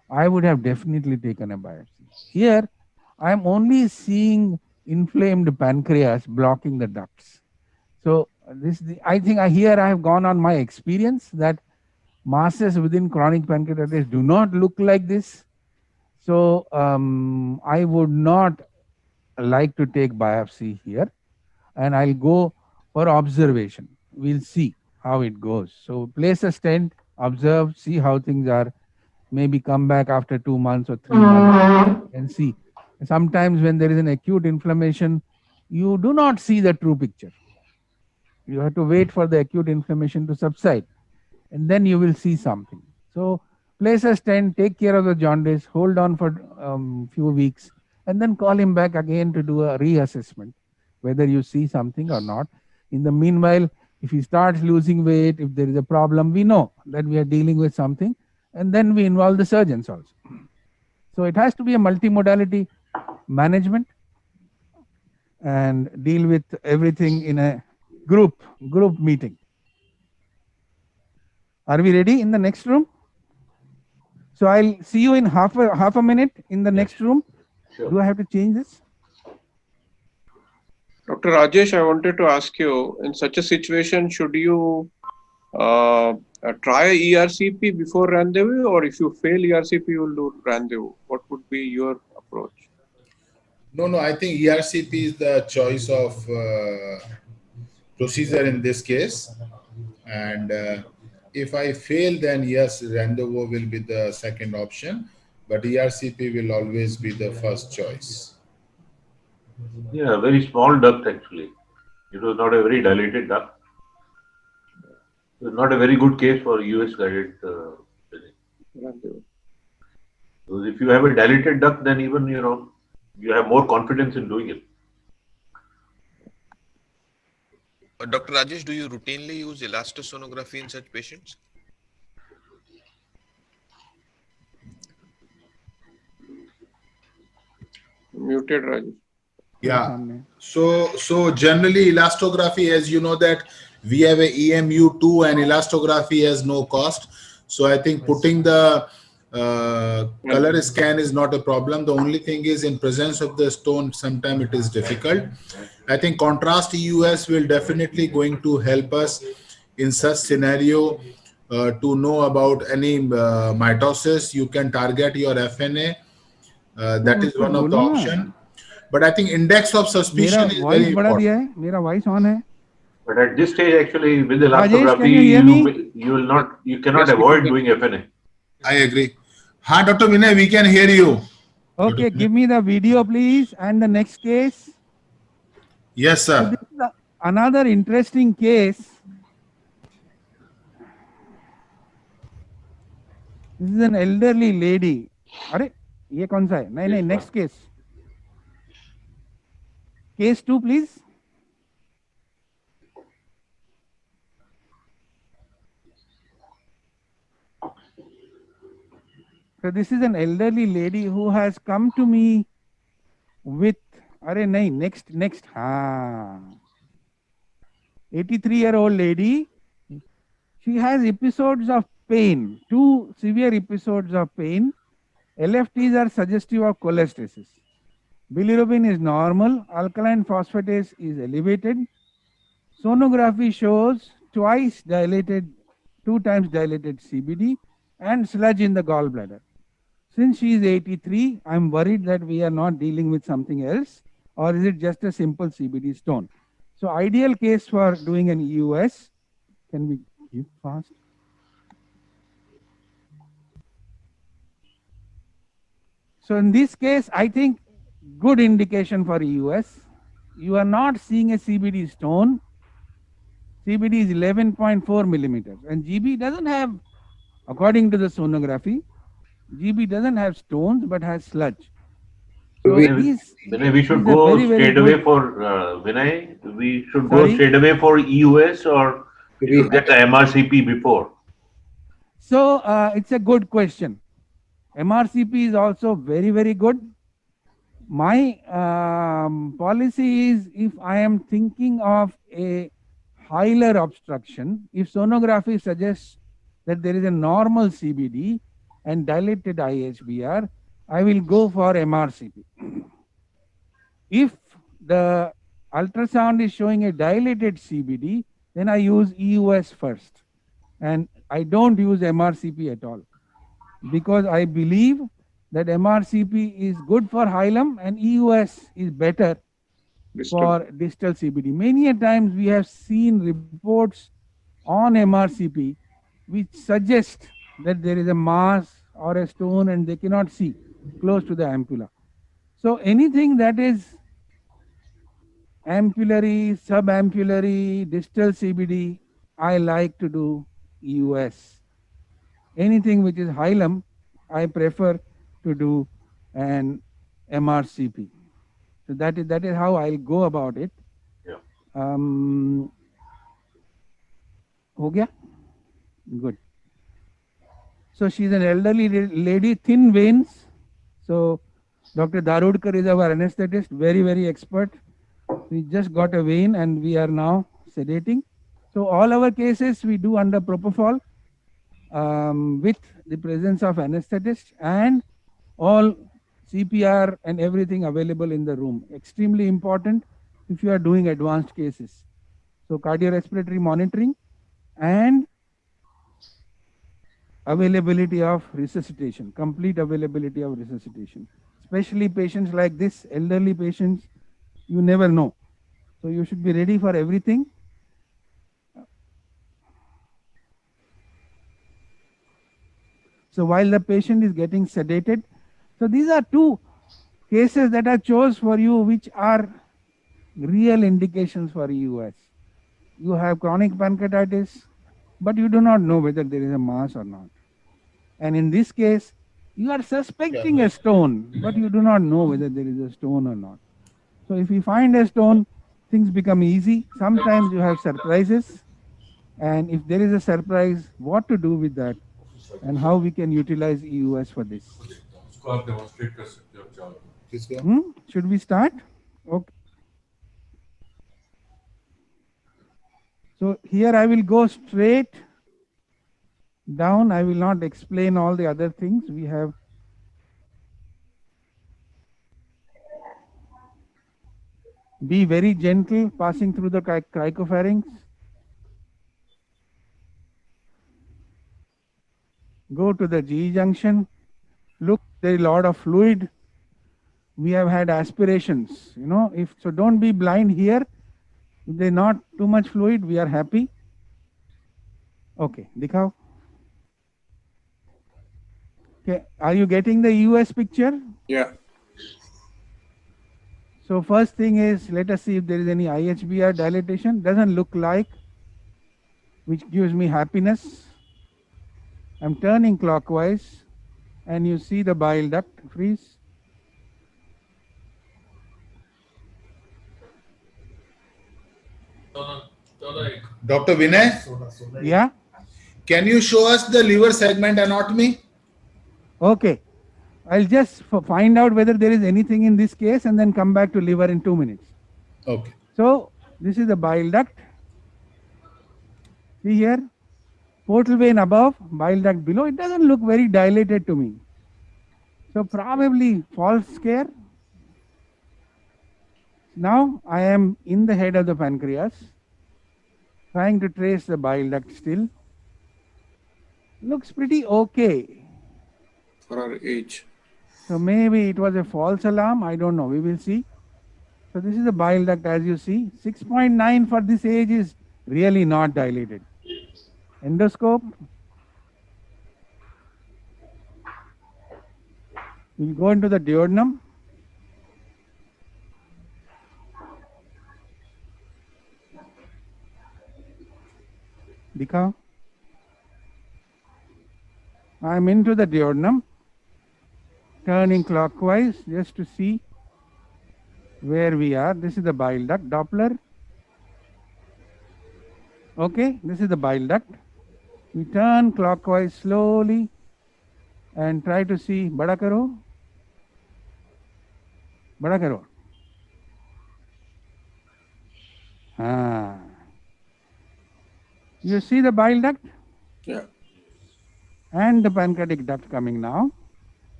I would have definitely taken a biopsy. Here, I am only seeing inflamed pancreas blocking the ducts. So I think here I have gone on my experience that masses within chronic pancreatitis do not look like this. So I would not like to take biopsy here, and I'll go for observation. We'll see how it goes. So place a stent, observe, see how things are. Maybe come back after 2 months or 3 months and see. Sometimes when there is an acute inflammation, you do not see the true picture. You have to wait for the acute inflammation to subside, and then you will see something. So place a stent, take care of the jaundice, hold on for few weeks, and then call him back again to do a reassessment, whether you see something or not. In the meanwhile, if he starts losing weight, if there is a problem, we know that we are dealing with something, and then we involve the surgeons also. So it has to be a multimodality management and deal with everything in a group meeting. Are we ready in the next room? So I'll see you in half a minute in the next room. Sure. Do I have to change this? Dr. Rajesh, I wanted to ask you, in such a situation, should you try ERCP before rendezvous, or if you fail ERCP, you will do rendezvous? What would be your approach? No, I think ERCP is the choice of procedure in this case. And if I fail, then yes, rendezvous will be the second option, but ERCP will always be the first choice. Yeah, very small duct actually. It was not a very dilated duct. It was not a very good case for US guided Rendezvous. because if you have a dilated duct, then even you have more confidence in doing it. Dr. Rajesh, do you routinely use elastosonography in such patients? Muted, Rajesh. Yeah. So generally elastography, as you know that we have a EMU2 and elastography has no cost. So I think putting the color scan is not a problem. The only thing is in presence of the stone, sometimes it is difficult. I think contrast EUS will definitely going to help us in such scenario to know about any mitosis. You can target your FNA. That is one of the option. But I think index of suspicion is very important. मेरा voice on है. But at this stage, actually, with Rajesh, elastography, can you hear me? you cannot avoid doing FNA. I agree. Hi, Dr. Vinay, we can hear you. Okay, give me the video, please, and the next case. Yes, So sir. this is another interesting case. This is an elderly lady. अरे ये कौन सा है? नहीं, next case. Case 2, please. So this is an elderly lady who has come to me with, next. 83-year-old lady. She has episodes of pain, 2 severe episodes of pain. LFTs are suggestive of cholestasis. Bilirubin is normal, alkaline phosphatase is elevated. Sonography shows 2 times dilated CBD and sludge in the gallbladder. Since she is 83, I'm worried that we are not dealing with something else, or is it just a simple CBD stone? So ideal case for doing an EUS. Can we give fast? So in this case, I think good indication for EUS. You are not seeing a CBD stone. CBD is 11.4 millimeters, and GB doesn't have, according to the sonography, GB doesn't have stones but has sludge. So Vinay, we should go straight away for Vinay. We should go straight away for EUS, or we should get the MRCP before. So it's a good question. MRCP is also very, very good. My policy is, if I am thinking of a hilar obstruction, if sonography suggests that there is a normal CBD and dilated IHBR, I will go for MRCP. If the ultrasound is showing a dilated CBD, then I use EUS first, and I don't use MRCP at all, because I believe that MRCP is good for hilum and EUS is better for distal CBD. Many a times we have seen reports on MRCP which suggest that there is a mass or a stone and they cannot see close to the ampulla. So anything that is ampullary, subampullary, distal CBD, I like to do EUS. Anything which is hilum, I prefer to do an MRCP. So that is how I'll go about it. Yeah. Ho gaya? Good. So she's an elderly lady, thin veins. So Dr. Darudkar is our anesthetist, very, very expert. We just got a vein and we are now sedating. So all our cases we do under propofol with the presence of anesthetist, and all CPR and everything available in the room. Extremely important if you are doing advanced cases. So cardiorespiratory monitoring and availability of resuscitation, complete availability of resuscitation. Especially patients like this, elderly patients, you never know. So you should be ready for everything. So while the patient is getting sedated, so these are 2 cases that I chose for you which are real indications for EUS. You have chronic pancreatitis, but you do not know whether there is a mass or not. And in this case, you are suspecting a stone, but you do not know whether there is a stone or not. So if you find a stone, things become easy. Sometimes you have surprises. And if there is a surprise, what to do with that and how we can utilize EUS for this. Should we start? Okay. So here I will go straight down. I will not explain all the other things. We have be very gentle passing through the cricopharynx. Go to the GE junction. Look, there is a lot of fluid. We have had aspirations, so don't be blind here. If there is not too much fluid, we are happy. Okay, dikhao. Okay, are you getting the EUS picture? Yeah. So first thing is, let us see if there is any IHBR dilatation. Doesn't look like, which gives me happiness. I'm turning clockwise and you see the bile duct freeze. Dr. Vinay, Yeah? can you show us the liver segment anatomy? Okay. I'll just find out whether there is anything in this case and then come back to liver in 2 minutes. Okay. So this is the bile duct. See here, portal vein above, bile duct below. It doesn't look very dilated to me. So probably false scare. Now I am in the head of the pancreas, trying to trace the bile duct still. Looks pretty okay. For our age. So maybe it was a false alarm. I don't know. We will see. So this is the bile duct as you see. 6.9 for this age is really not dilated. Endoscope. We'll go into the duodenum. Dikha. I'm into the duodenum, turning clockwise just to see where we are. This is the bile duct. Doppler. Okay, this is the bile duct. We turn clockwise slowly and try to see. Bada karo. Bada karo. Ah. You see the bile duct? Yeah. And the pancreatic duct coming now.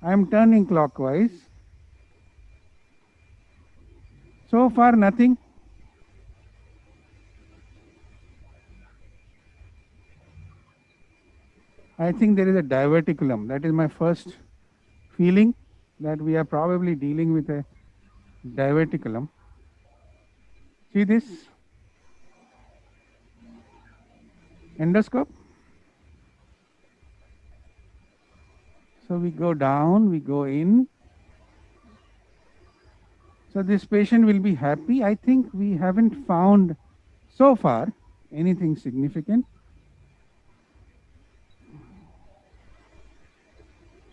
I am turning clockwise. So far nothing. I think there is a diverticulum. That is my first feeling, that we are probably dealing with a diverticulum. See this? Endoscope. So we go down, we go in. So this patient will be happy. I think we haven't found so far anything significant.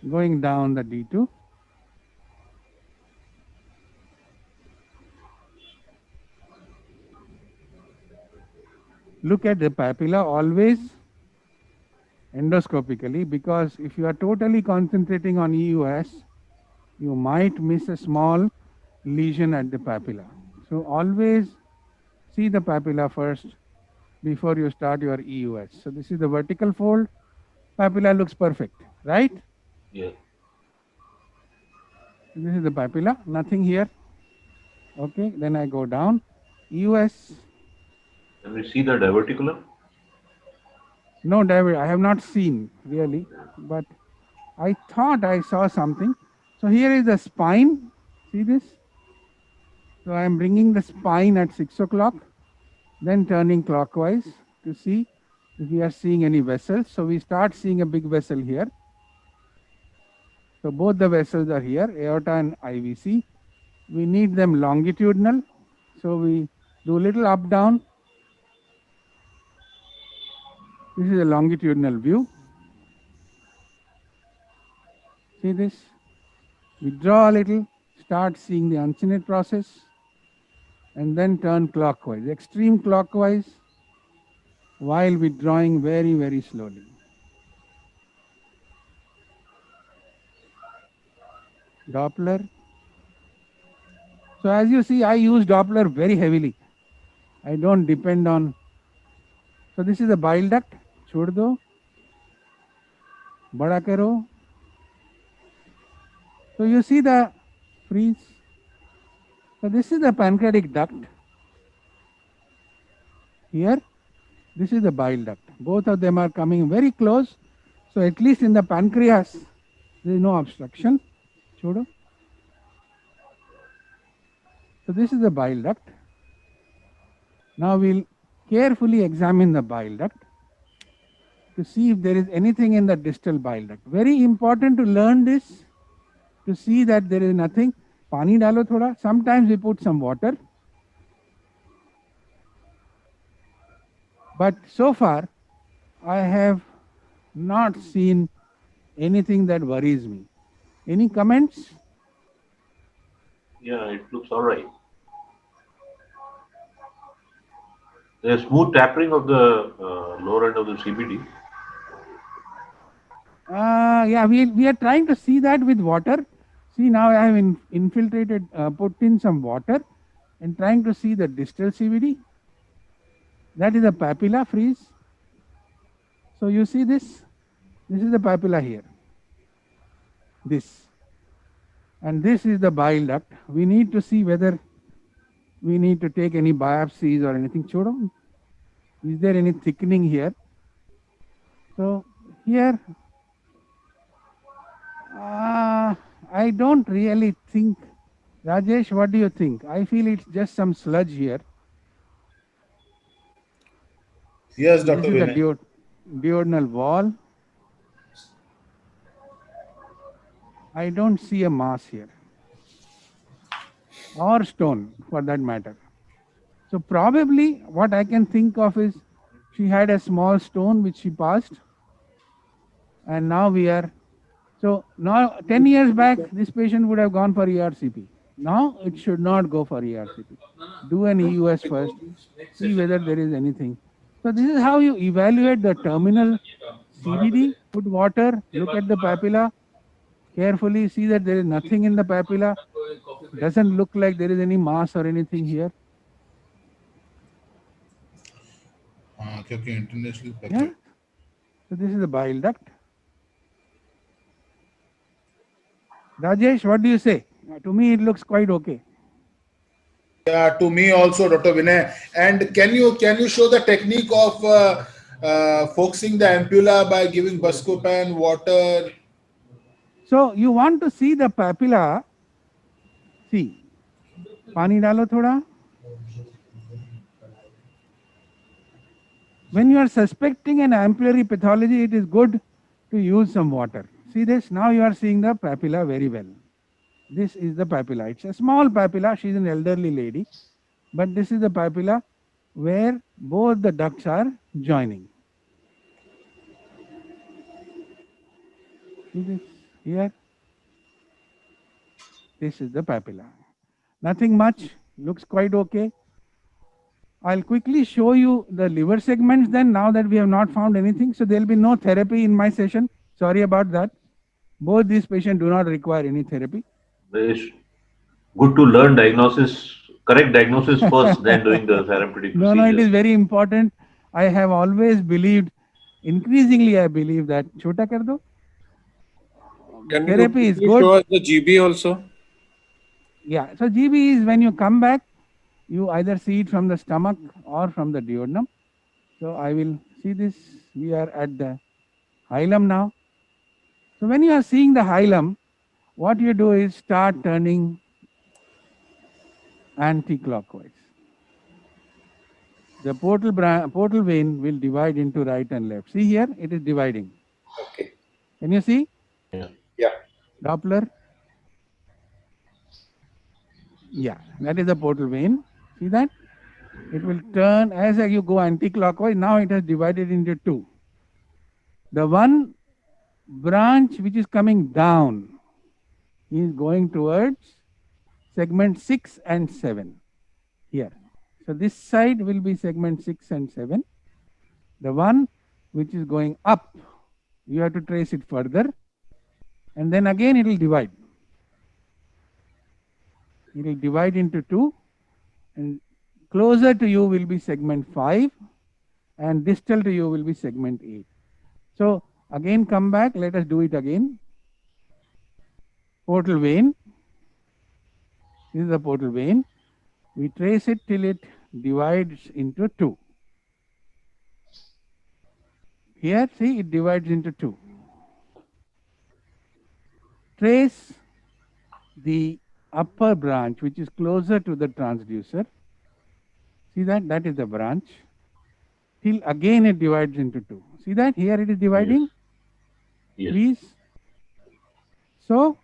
Going down the D2. Look at the papilla always endoscopically, because if you are totally concentrating on EUS, you might miss a small lesion at the papilla. So always see the papilla first before you start your EUS. So this is the vertical fold. Papilla looks perfect, right? Yeah. This is the papilla, nothing here. Okay, then I go down. EUS. Can we see the diverticulum? No, David, I have not seen really, but I thought I saw something. So here is the spine. See this? So I am bringing the spine at 6 o'clock, then turning clockwise to see if we are seeing any vessels. So we start seeing a big vessel here. So both the vessels are here, aorta and IVC. We need them longitudinal. So we do a little up down. This is a longitudinal view. See this? We draw a little, start seeing the uncinate process, and then turn clockwise, extreme clockwise, while withdrawing very, very slowly. Doppler. So as you see, I use Doppler very heavily. I don't depend on. So this is the bile duct. Chhod do. Bada karo. So you see the freeze. So this is the pancreatic duct. Here, this is the bile duct. Both of them are coming very close. So at least in the pancreas, there is no obstruction. Chodo. So this is the bile duct. Now we'll carefully examine the bile duct to see if there is anything in the distal bile duct. Very important to learn this, to see that there is nothing. Pani dalo thoda. Sometimes we put some water. But so far, I have not seen anything that worries me. Any comments? Yeah, it looks all right. There's smooth tapering of the lower end of the CBD. Yeah, we are trying to see that with water. See, now I have infiltrated, put in some water and trying to see the distal CVD. That is the papilla freeze. So you see this? This is the papilla here. This. And this is the bile duct. We need to see whether we need to take any biopsies or anything. Chodam, is there any thickening here? So here, I don't really think. Rajesh, what do you think? I feel it's just some sludge here. Yes, This Dr. is the Vinay. duodenal wall. I don't see a mass here. Or stone, for that matter. So probably what I can think of is she had a small stone which she passed. And now we are, so now 10 years back, this patient would have gone for ERCP. Now it should not go for ERCP. Do an EUS first, see whether there is anything. So this is how you evaluate the terminal CVD. Put water, look at the papilla, carefully see that there is nothing in the papilla. Doesn't look like there is any mass or anything here. International. Yeah. So this is the bile duct. Rajesh, what do you say? To me, it looks quite okay. Yeah, to me also, Dr. Vinay. And can you show the technique of focusing the ampulla by giving Buscopan water? So you want to see the papilla. See, pani dalo thoda. When you are suspecting an ampullary pathology, it is good to use some water. See this? Now you are seeing the papilla very well. This is the papilla. It's a small papilla. She's an elderly lady. But this is the papilla where both the ducts are joining. See this here? This is the papilla. Nothing much. Looks quite okay. I'll quickly show you the liver segments then, now that we have not found anything. So there'll be no therapy in my session. Sorry about that. Both these patients do not require any therapy. It's good to learn correct diagnosis first, then doing the therapeutic procedure. No, it is very important. I have always believed, increasingly I believe that, chota kar do. Therapy is good. Show us the GB also. Yeah, so GB is when you come back, you either see it from the stomach or from the duodenum. So I will see this. We are at the hilum now. So when you are seeing the hilum, what you do is start turning anti-clockwise. The portal vein will divide into right and left. See here, it is dividing. Okay. Can you see? Yeah. Yeah. Doppler. Yeah, that is the portal vein. See that? It will turn as you go anti-clockwise. Now it has divided into two. The one branch which is coming down is going towards segment 6 and 7 here. So this side will be segment 6 and 7. The one which is going up, you have to trace it further, and then again it will divide. It will divide into two, and closer to you will be segment 5, and distal to you will be segment 8. So again come back, let us do it again. Portal vein. This is the portal vein. We trace it till it divides into two. Here, see, it divides into two. Trace the upper branch which is closer to the transducer. See that? That is the branch. Till again it divides into two. See that? Here it is dividing. Yes. Please. So,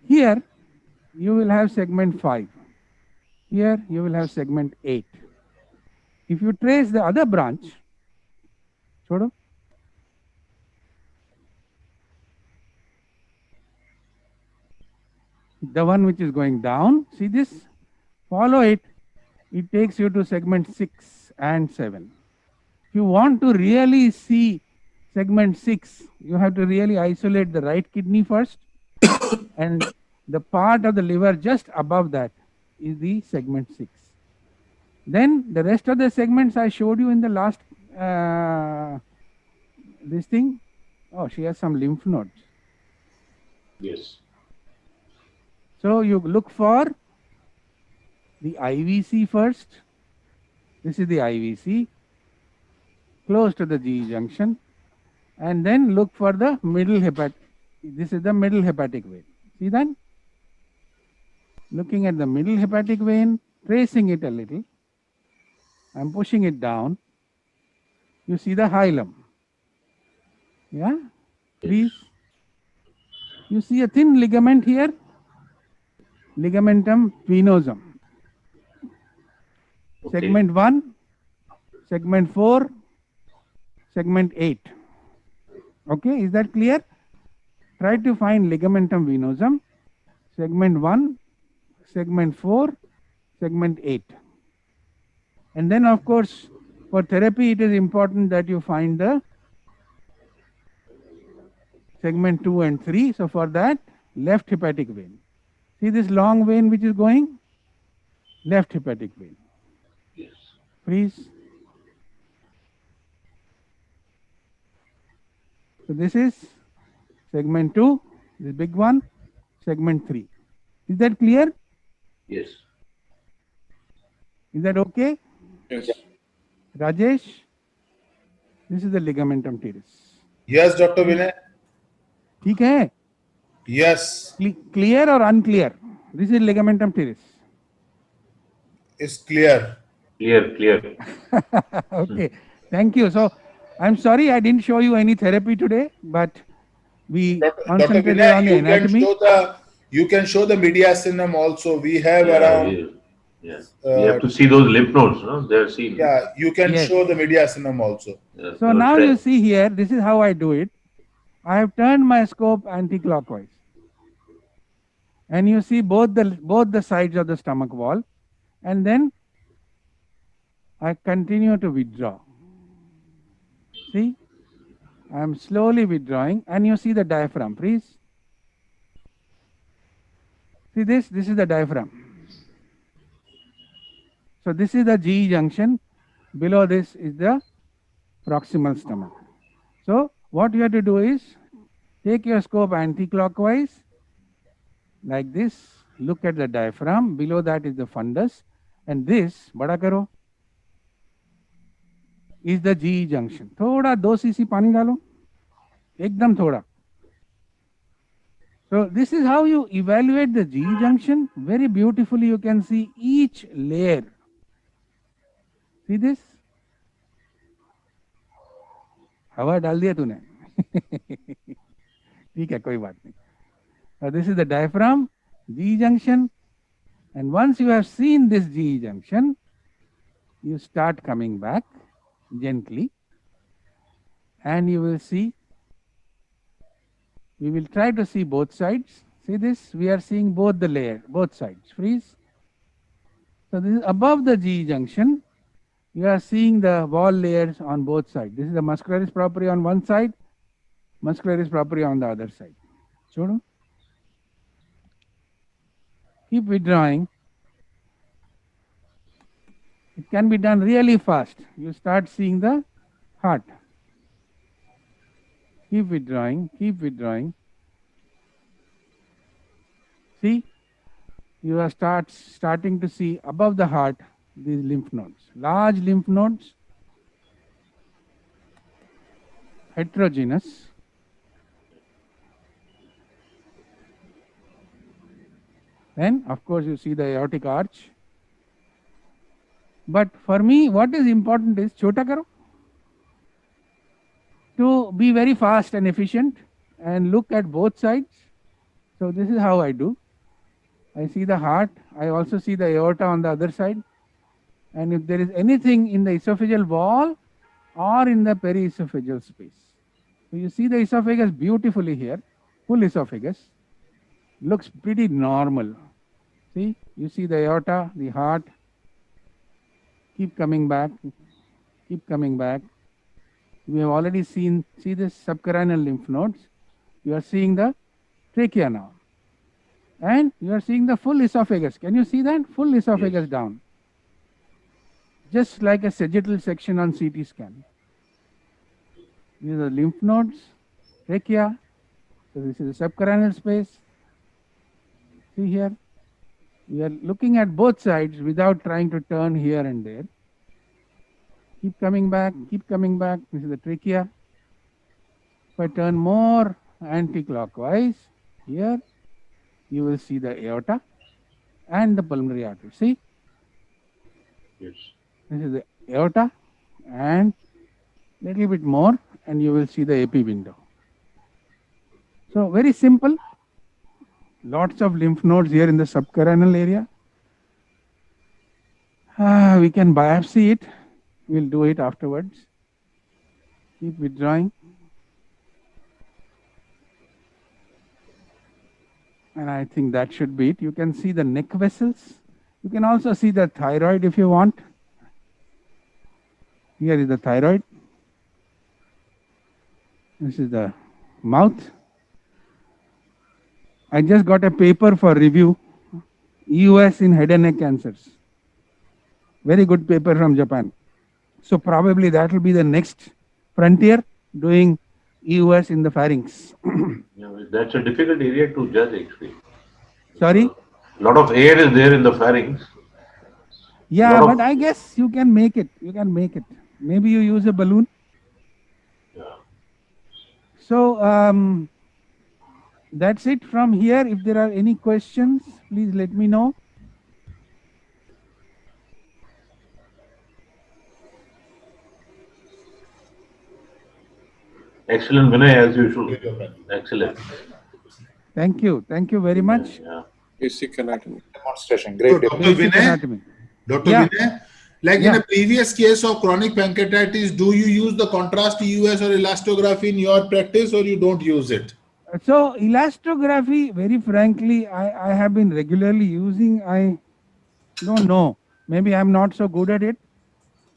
here you will have segment 5. Here you will have segment 8. If you trace the other branch, chodo, the one which is going down, see this? Follow it. It takes you to segment 6 and 7. If you want to really see segment 6, you have to really isolate the right kidney first, and the part of the liver just above that is the segment 6. Then the rest of the segments I showed you in the last this thing. Oh, she has some lymph nodes. Yes. So you look for the IVC first. This is the IVC, close to the GE junction, and then look for the middle hepatic. This is the middle hepatic vein. See that? Looking at the middle hepatic vein, tracing it a little. I'm pushing it down. You see the hilum. Yeah? Please. You see a thin ligament here, ligamentum venosum. Okay. Segment 1, segment 4, segment 8. Okay, is that clear? Try to find ligamentum venosum, segment 1, segment 4, segment 8. And then, of course, for therapy, it is important that you find the segment 2 and 3. So for that, left hepatic vein. See this long vein which is going? Left hepatic vein. Yes. Please. So this is segment 2, this big one, segment 3. Is that clear? Yes. Is that okay? Yes. Rajesh, this is the ligamentum teres. Yes, Dr. Vinay. ठीक है? Yes, Clear or unclear? This is ligamentum teres. it's clear. Clear. Okay, thank you. So I'm sorry I didn't show you any therapy today, but we Dr. concentrated Vinay, on the anatomy. you can show the mediastinum also. We have around. Yes. We have to see those lymph nodes, no? They're seen. Yeah, you can Yes. show the mediastinum also. Yes, So those now you shreds. see here, this is how I do it. I have turned my scope anti-clockwise. And you see both the sides of the stomach wall. And then I continue to withdraw. See? I am slowly withdrawing, and you see the diaphragm, please. See this? This is the diaphragm. So this is the GE junction. Below this is the proximal stomach. So what you have to do is take your scope anti-clockwise like this. Look at the diaphragm. Below that is the fundus, and this बड़ा करो is the GE junction. थोड़ा 2 cc पानी डालो, एकदम थोड़ा. So this is how you evaluate the GE junction. Very beautifully you can see each layer. See this? हवा डाल दिया तूने. ठीक है, कोई बात नहीं. Now this is the diaphragm, GE junction, and once you have seen this GE junction, you start coming back gently, and you will see. We will try to see both sides. See this? We are seeing both the layer, both sides. Freeze. So this is above the GE junction. You are seeing the wall layers on both sides. This is the muscularis propria on one side, muscularis propria on the other side. Chodo. Keep withdrawing. It can be done really fast. You start seeing the heart. Keep withdrawing, keep withdrawing. See, you are starting to see above the heart these lymph nodes, large lymph nodes, heterogeneous. Then, of course, you see the aortic arch. But for me, what is important is chota karo. To be very fast and efficient and look at both sides. So this is how I do. I see the heart. I also see the aorta on the other side. And if there is anything in the esophageal wall or in the periesophageal space. So you see the esophagus beautifully here. Full esophagus. Looks pretty normal. See, you see the aorta, the heart. Keep coming back. Keep coming back. We have already see this subcarinal lymph nodes. You are seeing the trachea now. And you are seeing the full esophagus. Can you see that? Full esophagus Yes. down. Just like a sagittal section on CT scan. These are the lymph nodes, trachea. So this is the subcarinal space. See here? We are looking at both sides without trying to turn here and there. Keep coming back, keep coming back. This is the trachea. If I turn more anti-clockwise, here you will see the aorta and the pulmonary artery. See? Yes. This is the aorta and little bit more and you will see the AP window. So very simple. Lots of lymph nodes here in the subcarinal area. We can biopsy it. We'll do it afterwards. Keep withdrawing. And I think that should be it. You can see the neck vessels. You can also see the thyroid if you want. Here is the thyroid. This is the mouth. I just got a paper for review. EUS in head and neck cancers. Very good paper from Japan. So probably that will be the next frontier, doing EUS in the pharynx. Yeah, that's a difficult area to judge actually. Sorry? A lot of air is there in the pharynx. Yeah, Lot of- but I guess you can make it. You can make it. Maybe you use a balloon. Yeah. So that's it from here. If there are any questions, please let me know. Excellent, Vinay, as usual. Excellent. Thank you. Thank you very much. Yeah. Basic anatomy. Demonstration. So, Great. Dr. Basic Vinay, anatomy. Dr. Yeah. Vinay, like in Yeah. a previous case of chronic pancreatitis, do you use the contrast EUS or elastography in your practice, or you don't use it? So elastography, very frankly, I have been regularly using. I don't know. Maybe I'm not so good at it.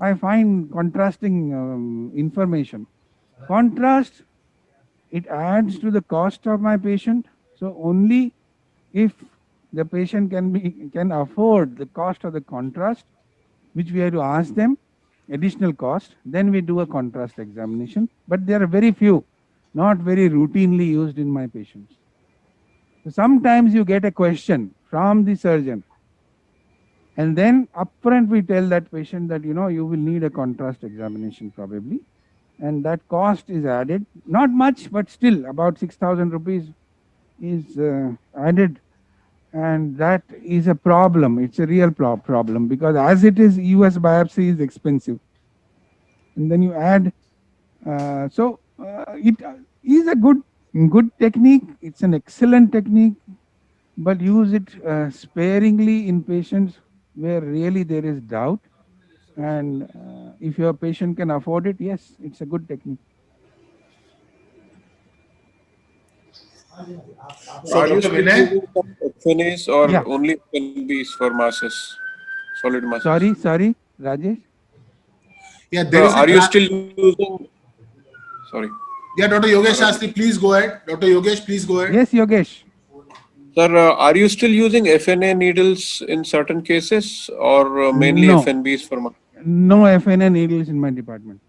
I find contrasting information. Contrast, it adds to the cost of my patient. So only if the patient can afford the cost of the contrast, which we have to ask them, additional cost, then we do a contrast examination. But there are very few, not very routinely used in my patients. So sometimes you get a question from the surgeon, and then upfront we tell that patient that you will need a contrast examination probably, and that cost is added. Not much, but still about 6,000 rupees is added, and that is a problem. It's a real problem because as it is, US biopsy is expensive, and then you add. It is a good technique. It's an excellent technique, but use it sparingly in patients where really there is doubt. And if your patient can afford it, yes, it's a good technique. So, Are you Dr. still Vinay, using some FNAs or Yeah. only FNBs for masses, solid masses? Sorry, Rajesh. yeah, there is. Are you still using? Sorry, Yeah, Dr. Yogesh Shastri, please go ahead. Dr. Yogesh, please go ahead. Yes, Yogesh. sir. Are you still using FNA needles in certain cases, or mainly No. FNBs for masses? No FNA needles in my department.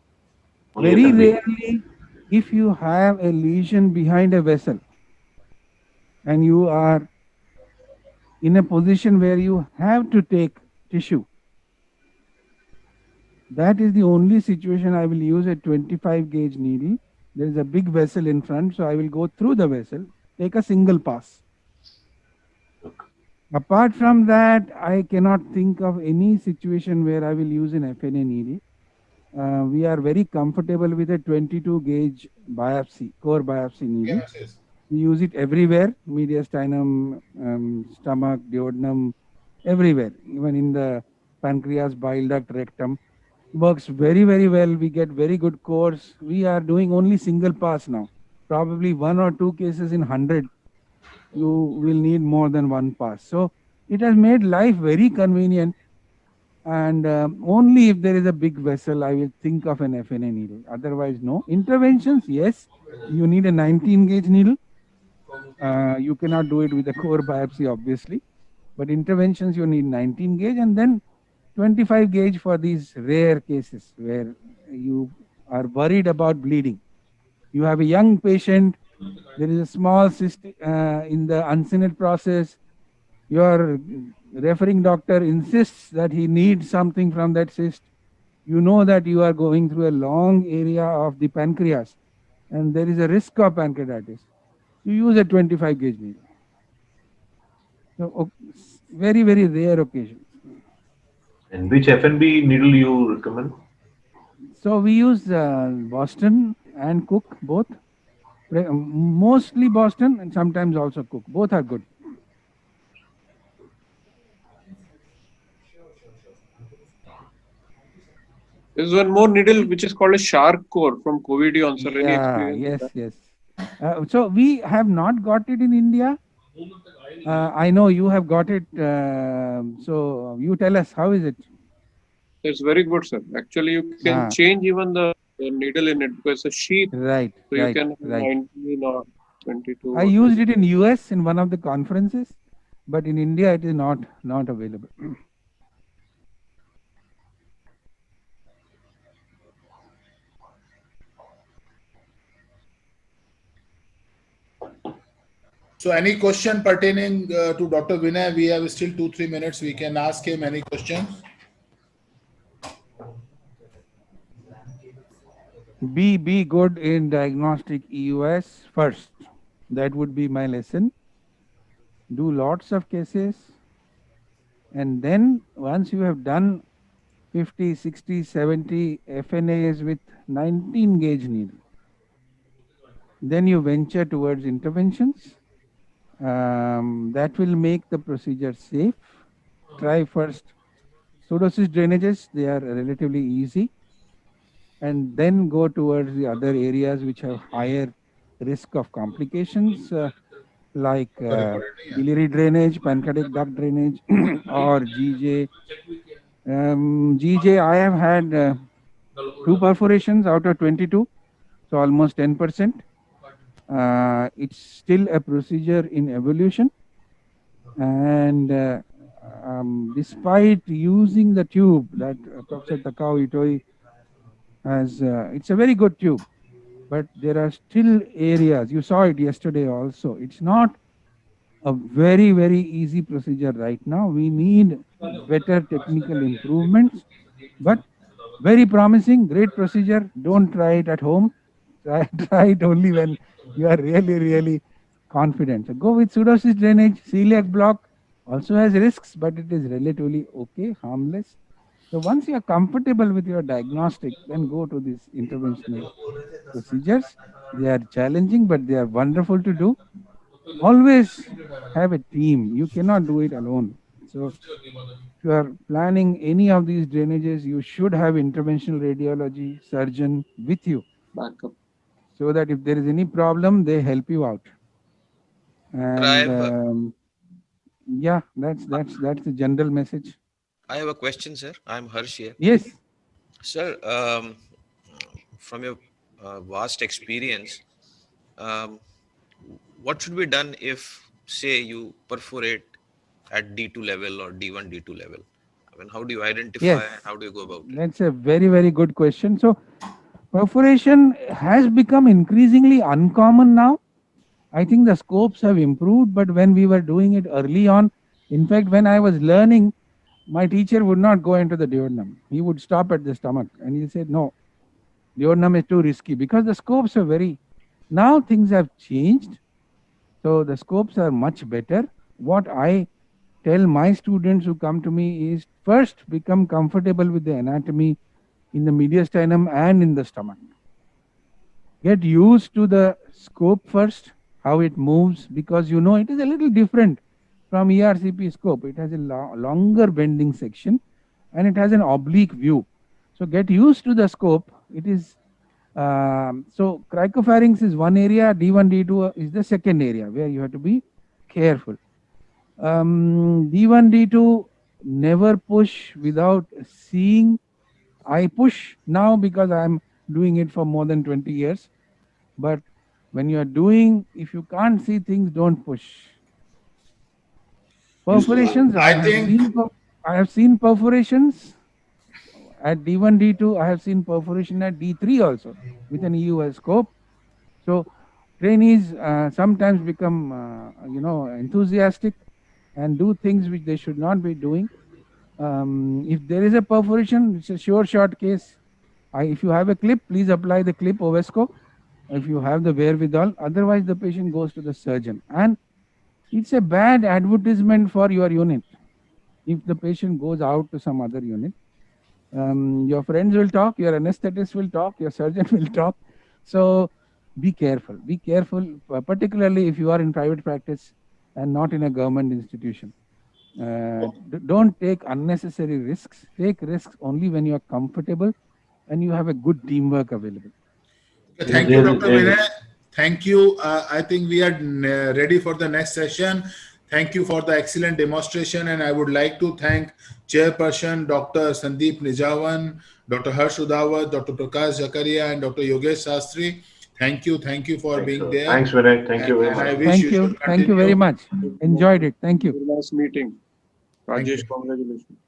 Only Very FNB. rarely, if you have a lesion behind a vessel and you are in a position where you have to take tissue, that is the only situation I will use a 25 gauge needle. There is a big vessel in front, so I will go through the vessel, take a single pass. Apart from that, I cannot think of any situation where I will use an FNA needle. We are very comfortable with a 22 gauge biopsy, core biopsy needle. Yes, yes. We use it everywhere, mediastinum, stomach, duodenum, everywhere, even in the pancreas, bile duct, rectum. Works very, very well. We get very good cores. We are doing only single pass now. Probably 1 or 2 cases in 100, you will need more than one pass. So it has made life very convenient. And only if there is a big vessel, I will think of an FNA needle. Otherwise, no. Interventions, yes, you need a 19 gauge needle. You cannot do it with a core biopsy, obviously. But interventions, you need 19 gauge and then 25 gauge for these rare cases where you are worried about bleeding. You have a young patient, there is a small cyst in the uncinate process. Your referring doctor insists that he needs something from that cyst. You know that you are going through a long area of the pancreas and there is a risk of pancreatitis. You use a 25 gauge needle. So, very, very rare occasions. And which FNB needle you recommend? So we use Boston and Cook both. Mostly Boston and sometimes also Cook. Both are good. There's one more needle which is called a shark core from Covidien. Sir, any Yeah, experience? yes. So we have not got it in India. I know you have got it. So you tell us, how is it? It's very good, sir. Actually, you can change even the needle in it because it's a sheath. Right. So you can have 19 or 22. I used it in US in one of the conferences, but in India it is not available. So any question pertaining to Dr. Vinay, we have still 2-3 minutes. We can ask him any questions. Be good in diagnostic EUS first. That would be my lesson. Do lots of cases. And then once you have done 50, 60, 70 FNAs with 19 gauge needle, then you venture towards interventions. That will make the procedure safe. Try first pseudocyst drainages, they are relatively easy. And then go towards the other areas which have higher risk of complications, like biliary drainage, pancreatic duct drainage, or GJ. GJ, I have had 2 perforations out of 22, so almost 10%. It's still a procedure in evolution, and despite using the tube that Professor Takao Itoi has, it's a very good tube, but there are still areas, you saw it yesterday also, it's not a very, very easy procedure right now. We need better technical improvements, but very promising, great procedure. Don't try it at home. Try it only when you are really, really confident. So go with pseudocyst drainage. Celiac block also has risks, but it is relatively okay, harmless. So once you are comfortable with your diagnostic, then go to these interventional procedures. They are challenging, but they are wonderful to do. Always have a team. You cannot do it alone. So if you are planning any of these drainages, you should have interventional radiology surgeon with you. Backup. So that if there is any problem, they help you out. And yeah, that's the general message. I have a question, sir. I'm Harsh here. Yes. Sir, from your vast experience, what should be done if, say, you perforate at D2 level or D1, D2 level? I mean, how do you identify and how do you go about it? That's a very, very good question. So perforation has become increasingly uncommon now. I think the scopes have improved, but when we were doing it early on, in fact, when I was learning, my teacher would not go into the duodenum. He would stop at the stomach and he said, no, duodenum is too risky because the scopes are very... Now things have changed. So the scopes are much better. What I tell my students who come to me is first become comfortable with the anatomy in the mediastinum and in the stomach. Get used to the scope first, how it moves, because you know it is a little different from ERCP scope. It has a longer bending section and it has an oblique view. So get used to the scope. It is so cricopharynx is one area, D1, D2 is the second area where you have to be careful. D1, D2 never push without seeing. I push now because I'm doing it for more than 20 years. But when you are doing, if you can't see things, don't push. Perforations, I have seen perforations at D1, D2. I have seen perforation at D3 also with an EUL scope. So trainees sometimes become, enthusiastic and do things which they should not be doing. If there is a perforation, it's a sure shot case. If you have a clip, please apply the clip Ovesco. If you have the wherewithal, otherwise the patient goes to the surgeon. And it's a bad advertisement for your unit. If the patient goes out to some other unit, your friends will talk, your anesthetist will talk, your surgeon will talk. So be careful. Be careful, particularly if you are in private practice and not in a government institution. Don't take unnecessary risks. Take risks only when you are comfortable and you have a good teamwork available. Thank you, Dr. Vinay. Thank you. I think we are ready for the next session. Thank you for the excellent demonstration, and I would like to thank Chairperson Dr. Sandeep Nijavan, Dr. Harsh Udawat, Dr. Prakash Zakaria, and Dr. Yogesh Sastry. Thank you for being there. Thanks, Vinay. Thank you very much. I wish Thank you very much. Enjoyed it. Thank you. Nice meeting. Rajesh, congratulations.